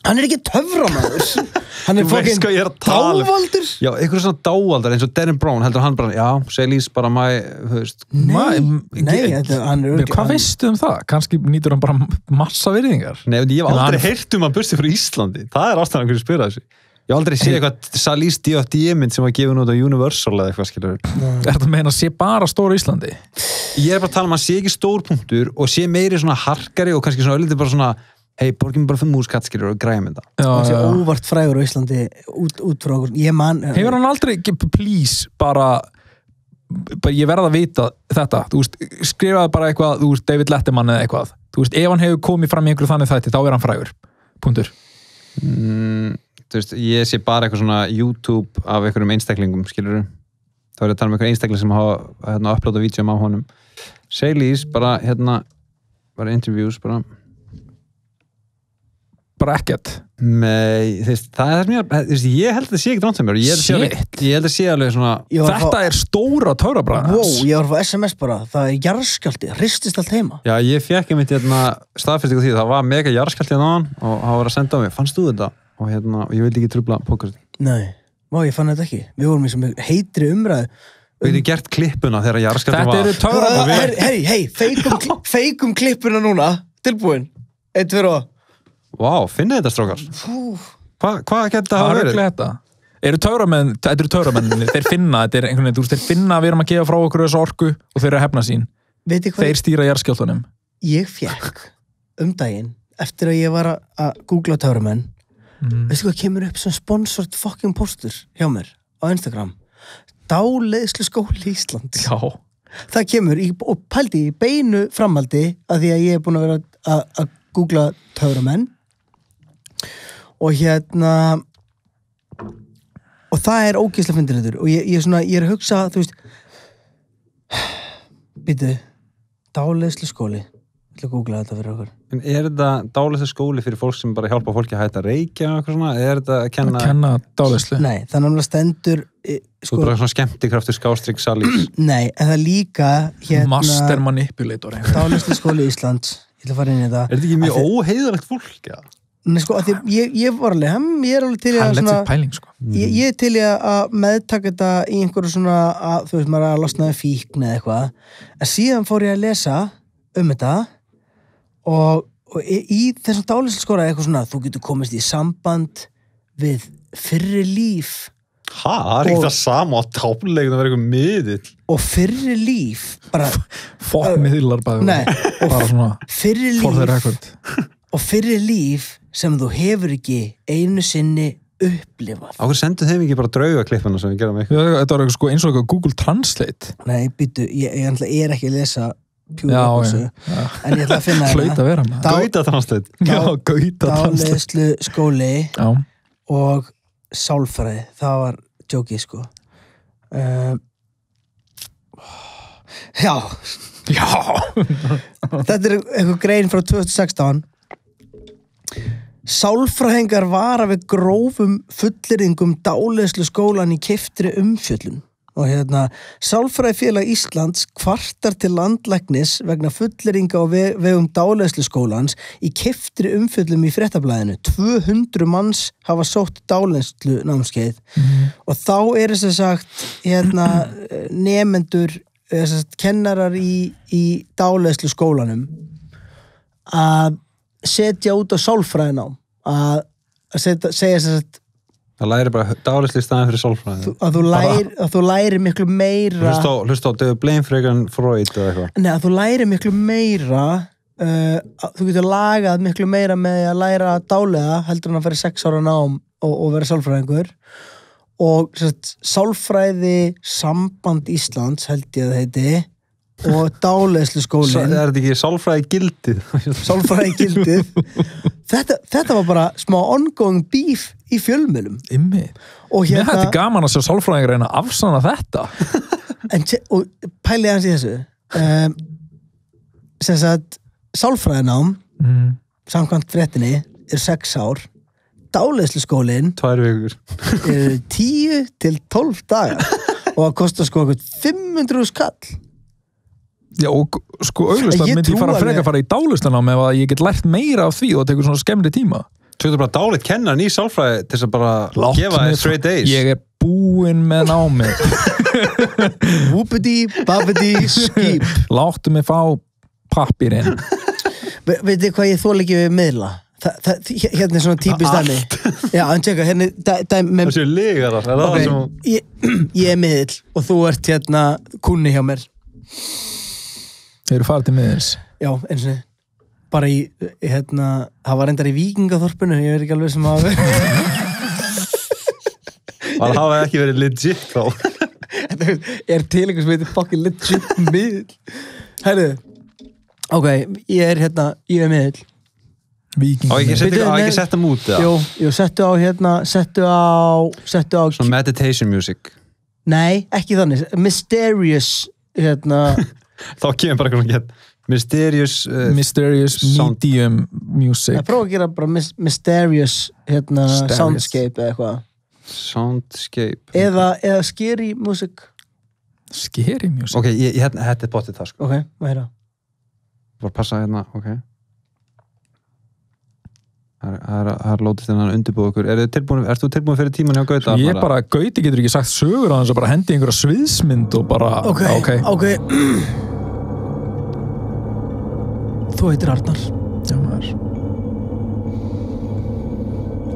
Hann er ekki töframaður. Hann er fucking dávaldur. Já, eitthvað svona dávaldar eins og Darren Brown heldur hann bara, já, Silas bara þú veist. Hvað veistu það? Kannski nýtur hann bara massa virðingar. Nei, ég hef aldrei heyrt hann bursti frá Íslandi. Það er ástæðan hverju spyrja þessu. Ég hef aldrei séð eitthvað Salis DFD-mynd sem var gefin út á Universal eða eitthvað, skilur. Er þetta meina að sé bara stór Íslandi? Ég er bara að tala um að sé ekki stór punktur og sé meiri svona harkari og kannski svona öllítið bara svona hei, borgum bara 5 múskatt, skilur, og græðum þetta. Það sé óvart frægur á Íslandi út frá okkur. Hefur hann aldrei, please, bara ég verð að vita þetta, þú veist, skrifaði bara eitthvað, þú veist, David Letterman eða eitthvað, þú veist, ef hann hefur komið fram í einhverju þannig þætti, þá er hann frægur, punktur. Þú veist, ég sé bara eitthvað svona YouTube af einhverjum einstaklingum, skilur, þá er ég að tala um einhverjum einstakling sem hafa upplótað vídeum af honum. Silas, bara interviews, bara ekkert. Nei, það er mjög, ég held að það sé ekki dránt sem mér. Ég held að sé alveg svona... Þetta er stóra töfrabræðan. Wow, ég var að fá SMS bara, það er jarðskjálfti, hristist allt heima. Já, ég fekk einmitt staðfestingu því, það var mega jarðskjálfti á hann og hann var að senda á mig, fannst þú þetta? Og ég vildi ekki trufla pókast. Nei, ég fann þetta ekki. Við vorum í sem heitri umræðu. Við hefum gert klippuna þegar jarðskjálfti var... Þetta eru töfrabræðan. Feikum klippuna núna, tilbúin. 1, 2 og... Vá, finnið þetta strókar? Hvað getur það að verið? Þetta eru töframenn, þeir finna, þetta er einhvern veginn, þeir finna að við erum að gefa frá okkur þessu orku og þeir eru að hefna sín. Þeir stýra jarðskjálftunum. Ég fékk daginn, eftir að ég var að googla töframenn, veistu hvað kemur upp sem sponsored fucking postur hjá mér á Instagram? Dáleiðslu skóli Ísland. Já. Það kemur og pældi í beinu framhaldi að því að ég er búin að vera að googla töframenn og og það er ógeðslega fyndið þetta og ég er að hugsa, þú veist býtu, dáleiðslu skóli ég ætla að googla þetta fyrir okkur. En er þetta dáleiðslu skóli fyrir fólk sem bara hjálpa fólki að hætta að reykja og eitthvað svona, er þetta að kenna dáleiðslu? Nei, það er náttúrulega stendur Þú er bara svona skemmtikraftur skástrík Salis. Nei, en það líka Master Manipulator dáleiðslu skóli Íslands, ég ætla að fara inn í þetta. Er þetta ekki mjög óheiðalegt fólk, já? Nei, sko, að því ég var alveg, ég er alveg til að svona pæling, sko. Ég er til að meðtaka þetta í einhverju svona að, þú veist, maður að losna við fíkn eða eitthvað, en síðan fór ég að lesa þetta og í þessum dáleiðslu skóla eitthvað svona, þú getur komist í samband við fyrri líf. Það er ekki það sama á tápulegum að vera eitthvað miðill. Og fyrri líf bara miðlar bara. Nei, bara svona fyrri líf og fyrri líf sem þú hefur ekki einu sinni upplifað. Á hverju sendu þeim ekki bara draugaklippuna sem við gerum eitthvað? Þetta var sko eins og eitthvað Google Translate. Nei, býtu, ég er ekki að lesa pjúrabósu, en ég ætla að finna Hlaut að vera með. Gauta Translate. Já, Gauta Translate. Dáleiðslu skóli og sálfræði, það var djókið, sko. Já. Þetta eitthvað grein frá 2016. Sálfræðingar vara við grófum fullyrðingum dáleiðslu skólan í keyptri umfjöllun. Og Sálfræðifélag Íslands kvartar til landlæknis vegna fullyrðinga á vegum dáleiðslu skólans í keyptri umfjöllum í Fréttablaðinu. 200 manns hafa sótt dáleiðslu námskeið og þá sem sagt nemendur, kennarar í dáleiðslu skólanum að setja út á sálfræðinám að segja sem sagt það læri bara dáleiðslu í staðinn fyrir sálfræði að þú læri miklu meira hlusta á David Blaine frekar en Freud eða eitthvað. Nei, að þú læri miklu meira þú getur lagað miklu meira með að læra að dáleiða heldur en að fara 6 ára nám og vera sálfræðingur og sagt, sálfræði samband Íslands held ég að það heiti og dáleiðslu skólinn. Er þetta ekki sálfræði gildið? Sálfræði gildið. Þetta var bara smá ongoing beef í fjölmiðlum. Mér hætti gaman að sjá sálfræðingar reyna að afsanna þetta. Og pælið hans í þessu. Sem sagt, sálfræðinám samkvæmt fréttinni 6 ár. Dáleiðslu skólinn 2 vikur. 10 til 12 dagar. Og það kostar sko 500 skall. Já, og sko auglustlega myndi ég fara í dáleiðslunámi ef að ég get lært meira af því og það tekur svona skemmri tíma. Þú getur bara dáleitt kennaran í sálfræði til þess að bara gefa þér straight A's. Ég búinn með námi. Whoopity, babidi, skip. Láttu mig fá pappírinn. Veitir hvað ég þoli ekki við miðla? Hérna er svona típist dæmi. Já, en tjekka, hérna dæmi. Það séu legarar. Ég miðl og þú ert kunni hjá mér. Þeir eru farið til miðils. Já, eins og bara í, það var reyndar í Víkingaþorpinu, ég veit ekki alveg sem að það hafa ekki verið legit þá. Þetta er til einhvers sem heitir fucking legit miðl. Herðu, ok, ég er miðl. Víkingur. Á ekki setta mút eða? Jú, settu á svona meditation music. Nei, ekki þannig, mysterious þá kemur bara eitthvað mysterious medium music. Ég prófa að gera bara mysterious soundscape eða eitthvað. Soundscape eða scary music. Scary music? Ok, þetta er bóttið það sko. Ok, hvað er það? Bara passa ok. Það er lótist en undirbúið okkur. Ert þú tilbúin fyrir tíman hjá Gauta? Ég Gauti getur ekki sagt sögur á hans og bara hendi einhverja sviðsmynd og bara Ok. Þú heitir Arnar. Já, maður.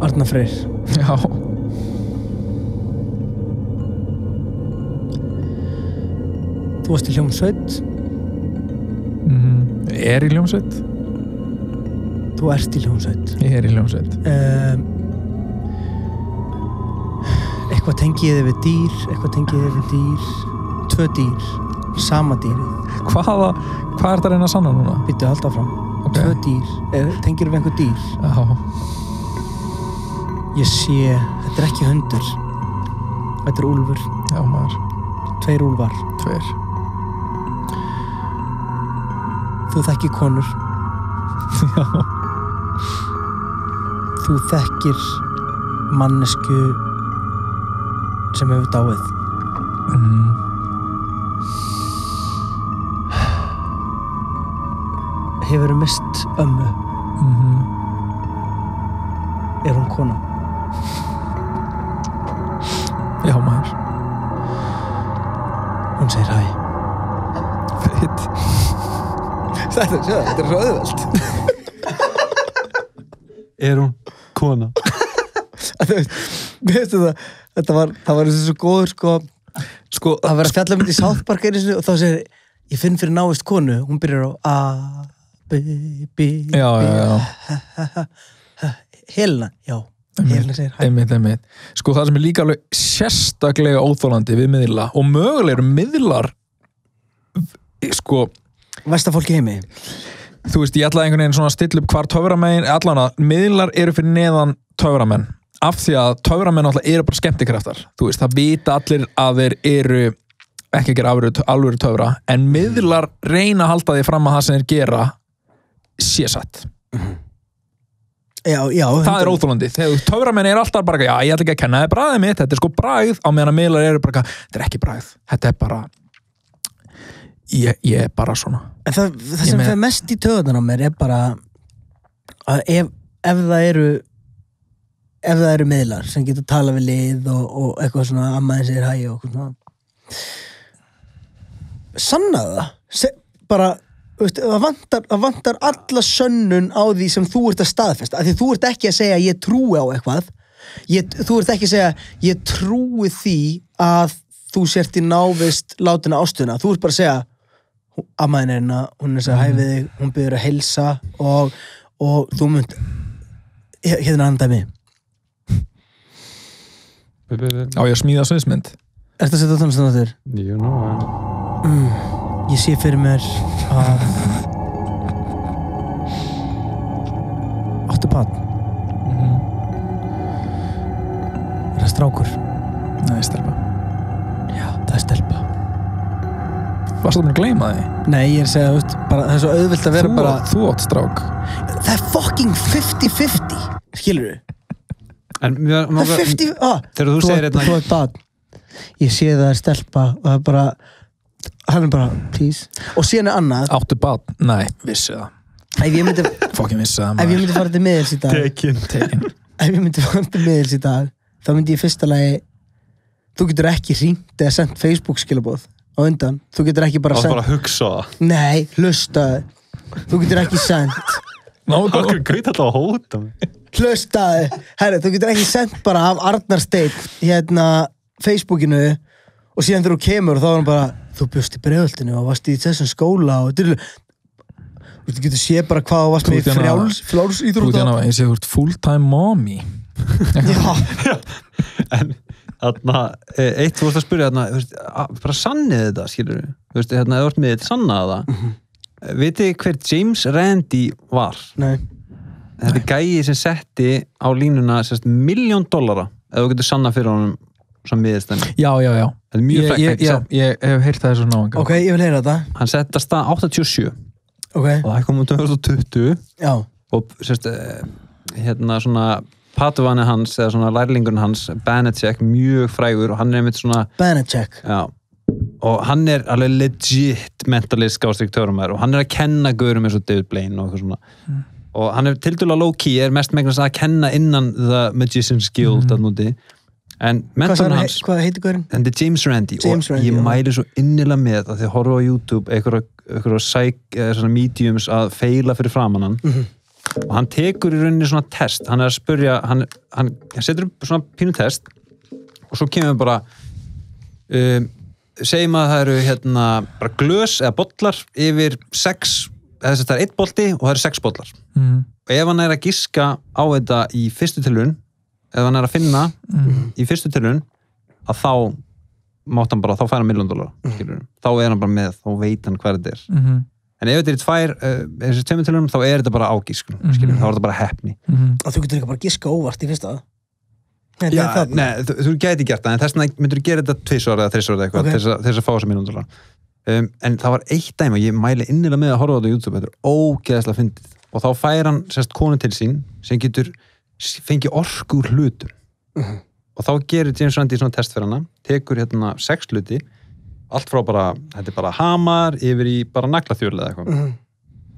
Arnar Freyr. Já. Þú varst í hljómsveit. Er í hljómsveit. Þú ert í hljómsveit. Ég í hljómsveit. Eitthvað tengið þið við dýr, eitthvað tengið þið við dýr. 2 dýr, sama dýrið. Hvað er það að reyna að sanna núna? Býttu, halda áfram. Okay. 2 dýr. Tengir við einhver dýr? Já. Ég sé, þetta er ekki hundur. Þetta er úlfur. Já, maður. 2 úlfar. 2. Þú þekkir konur. Já. Þú þekkir mannesku sem hefur dáið. Hefurðu mist ömmu? Er hún kona? Já, maður. Hún segir hæ. Fritt. Þetta er svo auðvelt. Er hún kona? Veistu það? Það var svo góður sko það var að fjalla mynd í South Park einu sinni og þá segir ég finn fyrir návist konu, hún byrjar á A, B, B, B. Já. Helena, já. Helena segir hæ. Einmitt. Sko það sem er líka alveg sérstaklega óþolandi við miðla og mögulega eru miðlar sko Vestafólki heimi. Þú veist, ég ætlaði einhvern veginn svona að stilla upp hvar töframegin, allan að miðlar eru fyrir neðan töframenn, af því að töframenn alltaf eru bara skemmtikraftar, þú veist, það vita allir að þeir eru ekki að gera alvöru töfra en miðlar reyna að halda því fram að það sem þeir gera sé satt Já, það er óþólandi, þegar töframenn er alltaf bara, já, ég ætla ekki að kenna þið bragðið mitt þetta er sko bragð, á meðan að miðlar eru bara þetta er ekki bragð, þetta er bara ég er bara svona en það sem fer mest í töðunar á mér er bara að ef það eru miðlar sem getur tala við lið og eitthvað svona ammaðin segir hæ og svona sanna það bara það vantar alla sönnun á því sem þú ert að staðfesta af því þú ert ekki að segja ég trúi á eitthvað þú ert ekki að segja ég trúi því að þú sért í návist látina ástuna þú ert bara að segja ammaðin er hérna, hún er að segja hæ við þig hún byrður að heilsa og þú munt hérna andan mig á ég að smíða sviðsmynd Ertu að setja tónlistina á þér? You know Ég sé fyrir mér að áttu barn Er það strákur? Nei, stelpa Já, það er stelpa Varstu það að gleyma því? Nei, ég er að segja, veist, bara, það er svo auðvilt að vera bara Þú átt strák Það er fucking 50-50 Skilur þú? En Það er 50 þegar þú segir Þú átt barn Ég sé það er stelpa og það er bara hann er bara, please og síðan er annað Áttu barn? Nei, vissi það ef ég myndi Fucking vissi það ef ég myndi fara til miðils í dag Tekin ef ég myndi fara til miðils í dag þá myndi ég fyrsta lagi þú getur ekki hringt eða sendt Facebook skilaboð á undan þú getur ekki bara sendt sendt bara að hugsa það nei, hlustaðu þú getur ekki sendt Akkur greit alltaf að hóta mig hlustaðu herri, þú getur ekki sendt bara af Arnar Steinn hérna Facebookinu og síðan þegar þú kemur og þá er hann bara þú bjóst í Breiðholtinu og varst í þessum skóla og þú getur sé bara hvað þú varst með frjáls íþrótta ég sé þú ert full-time mommy já en þarna eitt þú vorst að spyrja þarna bara sannið þetta skilur þú veist hérna eða vart með þetta sannaða það vitið hver James Randi var nei þetta er gæi sem setti á línuna $1 million eða þú getur sannað fyrir honum sem miðistæmi já þetta er mjög fægt ég hef heyrt það þessu náðan ok, ég vil heyra þetta hann setti að stað 87 ok og það kom 2020 já og sérst hérna svona patuvani hans eða svona lærlingurinn hans Banacek, mjög frægur og hann er einmitt svona Banacek já og hann er alveg legit mentalist gástrík törumær og hann er að kenna gaurum eins og David Blaine og eitthvað svona og hann er tildulega low-key er mest megnast að kenna innan The Magician's Guild en mentorinn hans hvað heitir gaurinn? þetta er James Randi og ég mæli svo innilega með að þið horfa á YouTube einhverja mediums að feila fyrir framan hann og hann tekur í rauninni svona test hann er að spurja, hann setur upp svona pínu test og svo kemur við bara segjum að það eru hérna bara glös eða bollar yfir 6 eða það er 1 bolti og það eru 6 bollar og ef hann er að giska á þetta í fyrstu tilraun ef hann er að finna í fyrstu tilraun að þá mátt hann bara, þá fær hann $1 million þá er hann bara með, þá veit hann hvað þetta er en ef þetta er þessi 2 tilraunum þá er þetta bara ágískun þá er þetta bara heppni og þú getur ekki bara giska óvart í fyrsta þú gæti gert það en þess vegna myndur þú gera þetta 2 ára eða 3 ára eitthvað til þess að fá þessi $1 million en það var eitt dæmi og ég mæli innilega með að horfa á þetta á YouTube þetta er ógeðslega fyndið og þá fær hann sérst konu til sín sem getur fengi orku úr hlutum og þá gerir James Randi svona test fyrir hana tekur hérna 6 hluti allt frá bara, þetta er bara hamar yfir í bara naglaþjörl eða eitthvað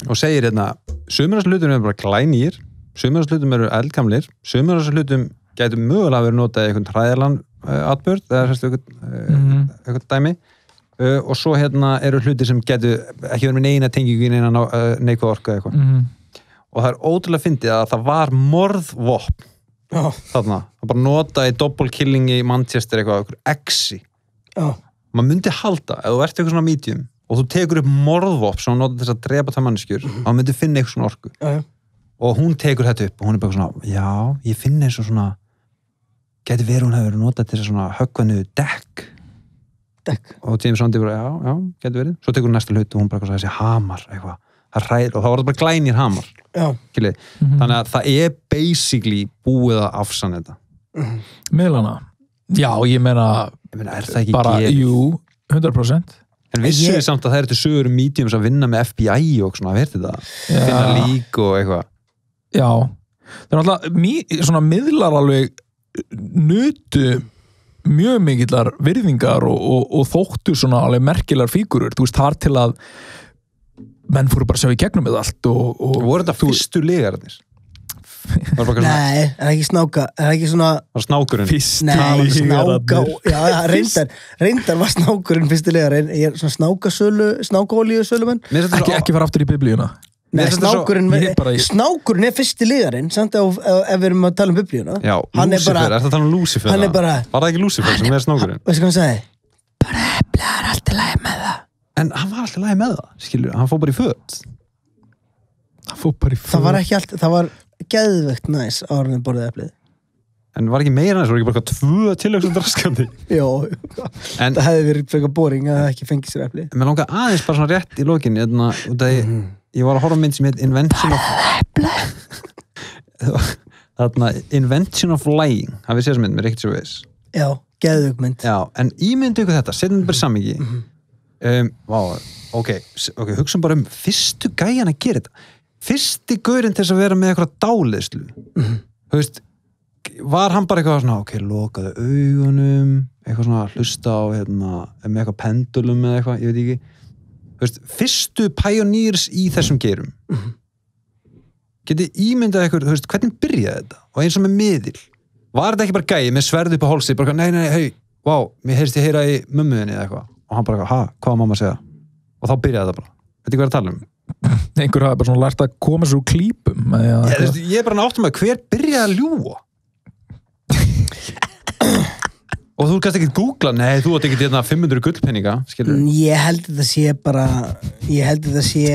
og segir hérna, sumir af hlutum eru bara glænýr, sumir af hlutum eru eldgamlir, sumir af hlutum gætu mögulega verið notað í einhvern hræðarlan atburð eða eitthvað dæmi og svo hérna eru hluti sem gætu ekki verið með neina tengingu í neina neikvæð orku eða eitthvað og það er ótrúlega fyndið að það var morðvopn þarna, það bara nota í double killing í Manchester eitthvað exi maður myndi halda, ef þú ert eitthvað svona medium og þú tekur upp morðvopn sem nota þess að drepa það manneskjur, þá myndi finna eitthvað svona orku og hún tekur þetta upp og hún er bara svona, já, ég finn eins og svona geti verið hún hefur verið notað til þess að svona höggva niður dekk og James Randi bara, já, geti verið svo tekur hún næsta hlut og hún bara þessi hamar eitthvað og þá var það bara glænir hamar þannig að það er basically búið að afsanna þetta Miðlana já, ég meina er það ekki bara, gefið? jú, 100%. En vissu þið samt að það til sögur mediums að vinna með FBI og svona, verður það? Finna lík og eitthvað. Já. Það náttúrulega, svona miðlar alveg nutu mjög mikillar virðingar og þóttu svona alveg merkilegar fígurur. Þú veist, þar til að menn fóru bara að sjá í gegnum með allt og voru þetta fyrstu legarnir? Nei, er ekki snáka, er ekki svona var snákurinn? Nei, snáka, já, reyndar var snákurinn fyrstu legarinn, ég svona snákaolíu sölumenn. Ekki fara aftur í biblíuna. Nei, snákurinn fyrsti legarinn, samt ef við erum að tala biblíuna. Já, Lúcifer, er það að tala Lúcifer? Hann bara var það ekki Lúcifer sem snákurinn? Veistu hvað hann sagði? Bara eplar allt í lagi með það. En hann var alltaf lagi með það, skilur, hann fór bara í föt. Það var ekki allt, það var geðvegt næs áður en borðið eplið. En var ekki meira næs, var ekki bara 2 tilöksum draskandi? Jó, það hefði verið frekar boring að það ekki fengið sér eplið. Mér langar aðeins bara svona rétt í lokin, ég var að horfa á mynd sem heit Invention of Lying, hafið séð þessa mynd með Ricky Gervais. Já, geðvegt mynd. Já, en ímyndu ykkur þetta, setjum bara samhengi. Ok, hugsaum bara fyrstu gæjan að gera þetta. Fyrsti gaurinn til þess að vera með eitthvað dáleiðslu. Þú veist, var hann bara eitthvað svona, ok, lokaðu augunum, eitthvað svona hlusta á, með eitthvað pendulum eða eitthvað, ég veit ekki. Þú veist, fyrstu pioneers í þessum geirum. Getið ímyndað eitthvað, þú veist, hvernig byrjaði þetta? Og eins og með miðil. Var þetta ekki bara gæi með sverð upp á hálsi, bara, nei, hei, mér heyrst ég heyra í mömmuðinni eða eitthvað. Og hann bara, hvað var mamma að segja? Og þá byrjaði það bara. Veit ekki hvað að tala um? Einhver hafi bara svona lært að koma sér úr klípum. Ég er bara áttum að hver byrjaði að ljúga? Og þú kannski ekki googla, nei, þú átt ekki 500 gullpenninga, skilur? Ég held þetta sé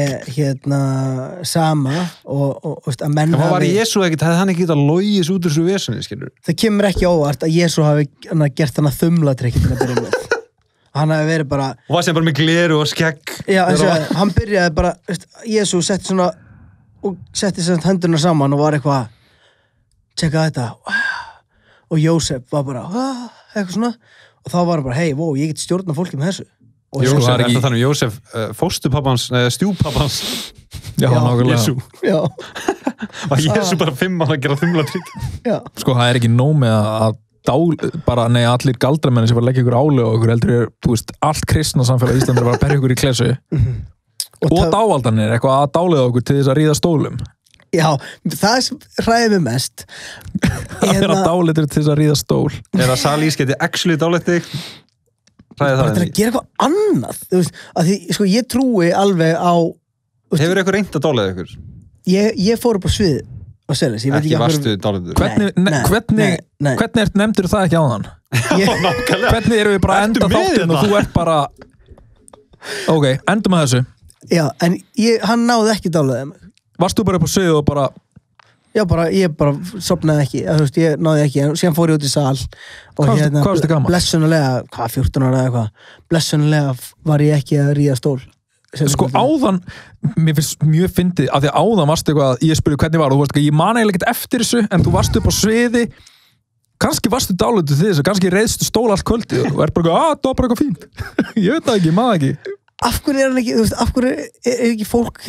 sama og að menn hafi... var Jesú ekkert, hefði hann ekki getað logið út úr þessu vesunni, skilur? Það kemur ekki óvart að Jesú hafi gert hann að þumlatrykki til að byrja með. Hann hafi verið bara... Og var sem bara með gleru og skegg. Já, hann byrjaði bara, Jesú setti svona, og setti hendurna saman og var eitthvað, tjekka þetta, og Jósef var bara, eitthvað svona, og þá var hann bara, hei, ég get stjórna fólki með þessu. Jósef, er það þannig Jósef, fóstupappans, stjúpappans, já, nákvæmlega. Jesú. Já. Var Jesú bara 5 ára að gera þumlatrykk? Já. Sko, það er ekki nóg með að allir galdramenni sem var að leggja ykkur álega og ykkur heldur, þú veist, allt kristna samfélag í Íslandi var að berja ykkur í klesu og dávaldanir, eitthvað að dálega okkur til þess að ríða stólum. Já, það sem hræði mig mest að vera dáleitur til þess að ríða stól. Er það Salís geti actually dáleitt þig? Hræði það henni? Bara að gera eitthvað annað, þú veist, að því, sko, ég trúi alveg á... Hefur ykkur reynt að dáleiða ykkur? Ég fór upp á svið og Seles, ekki varstu dáleitur. Hvernig nefndur það ekki á þann? Hvernig erum við bara að enda þáttinn og þú ert bara... Ok, endum að þessu. Já, en hann náði ekki dáleiða mig. Varst þú bara upp á svið og bara... Já, ég bara sopnaði ekki, þú veist, ég náði ekki, síðan fór ég út í sal og hvað varstu gamall? Blessunulega, 14 ára eða eitthvað, blessunulega var ég ekki að ríða stól. Sko áðan, mér finnst mjög fyndið, af því að áðan varstu eitthvað, ég spurði hvernig var, og þú veist ekki, ég man eiginlega ekkert eftir þessu, en þú varstu upp á sviði, kannski varstu dáleitur til þessu, kannski reiðstu stól allt kvöldið og er bara það var bara eitthvað fínt. Ég veit það ekki, maður ekki. Af hverju er hann ekki, þú veist, af hverju er ekki fólk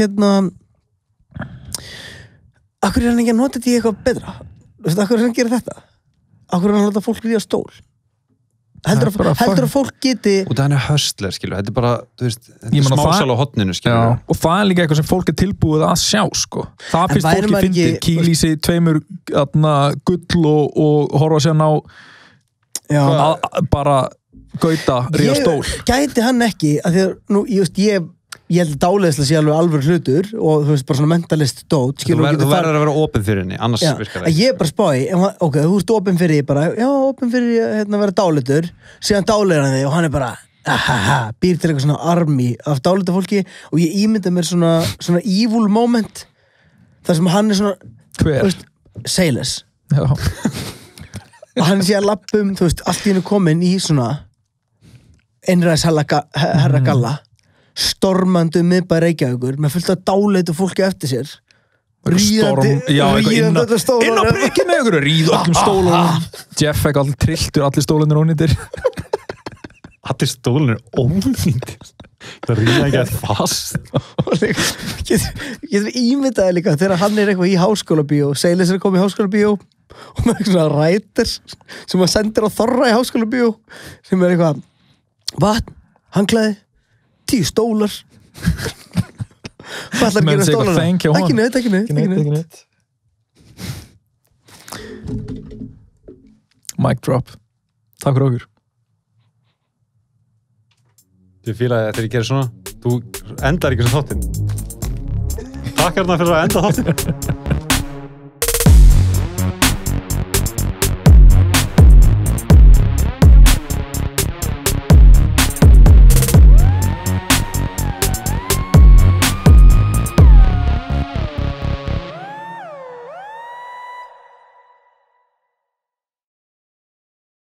af hverju er hann ekki að nota þetta í eitthvað betra? Þú veist, af hverju er hann að gera þetta? Af hverju er hann að láta fólk ríða stól? Heldur að fólk geti... Og það er höstler, skilur, þetta er bara, þú veist, smásal á hotninu, skilur. Og það er líka eitthvað sem fólk er tilbúið að sjá, sko. Það fyrst fólki fyndið, kýl í sig 2 gull og horfa sér bara gauta, ríða stól. Gæti hann ekki, að því að, nú, ég held að dáleiðsla sé alveg alveg hlutur og þú veist, bara svona mentalist dót. Þú verður að vera opinn fyrir henni, annars virkar það ekki. Ég er bara spái, ok, þú ert opinn fyrir ég bara, já, opinn fyrir að vera dáleitur, síðan dáleiður hann þig og hann er bara, býr til eitthvað svona army af dáleita fólki og ég ímynda mér svona evil moment, þar sem hann er svona, hver? Seles. Já. Og hann sé að lappum, þú veist, allt í hennu komin í svona einræðis herra galla, stormandi miðbæ Reykjavíkur með fullt af dáleitu fólki eftir sér inn á prikið með ykkur ríð öllum stólunum Jeff ekki allir trilltur, allir stólunir ónýttir allir stólinn ónýndir það ríða ekki að fast Getur ímyndaði líka þegar hann eitthvað í háskólabíó Seilis komið í háskólabíó og með eitthvað svona ræters sem hann sendir á Þorra í háskólabíó sem eitthvað vatn, handklæði 10 stólar hvað ætlar að gera stólana? Ekki neitt Mic drop. Takk fyrir okkur. Ég fílaði að þegar ég gerir svona þú endar ekki sem þáttinn. Takk hérna fyrir að enda þáttinn.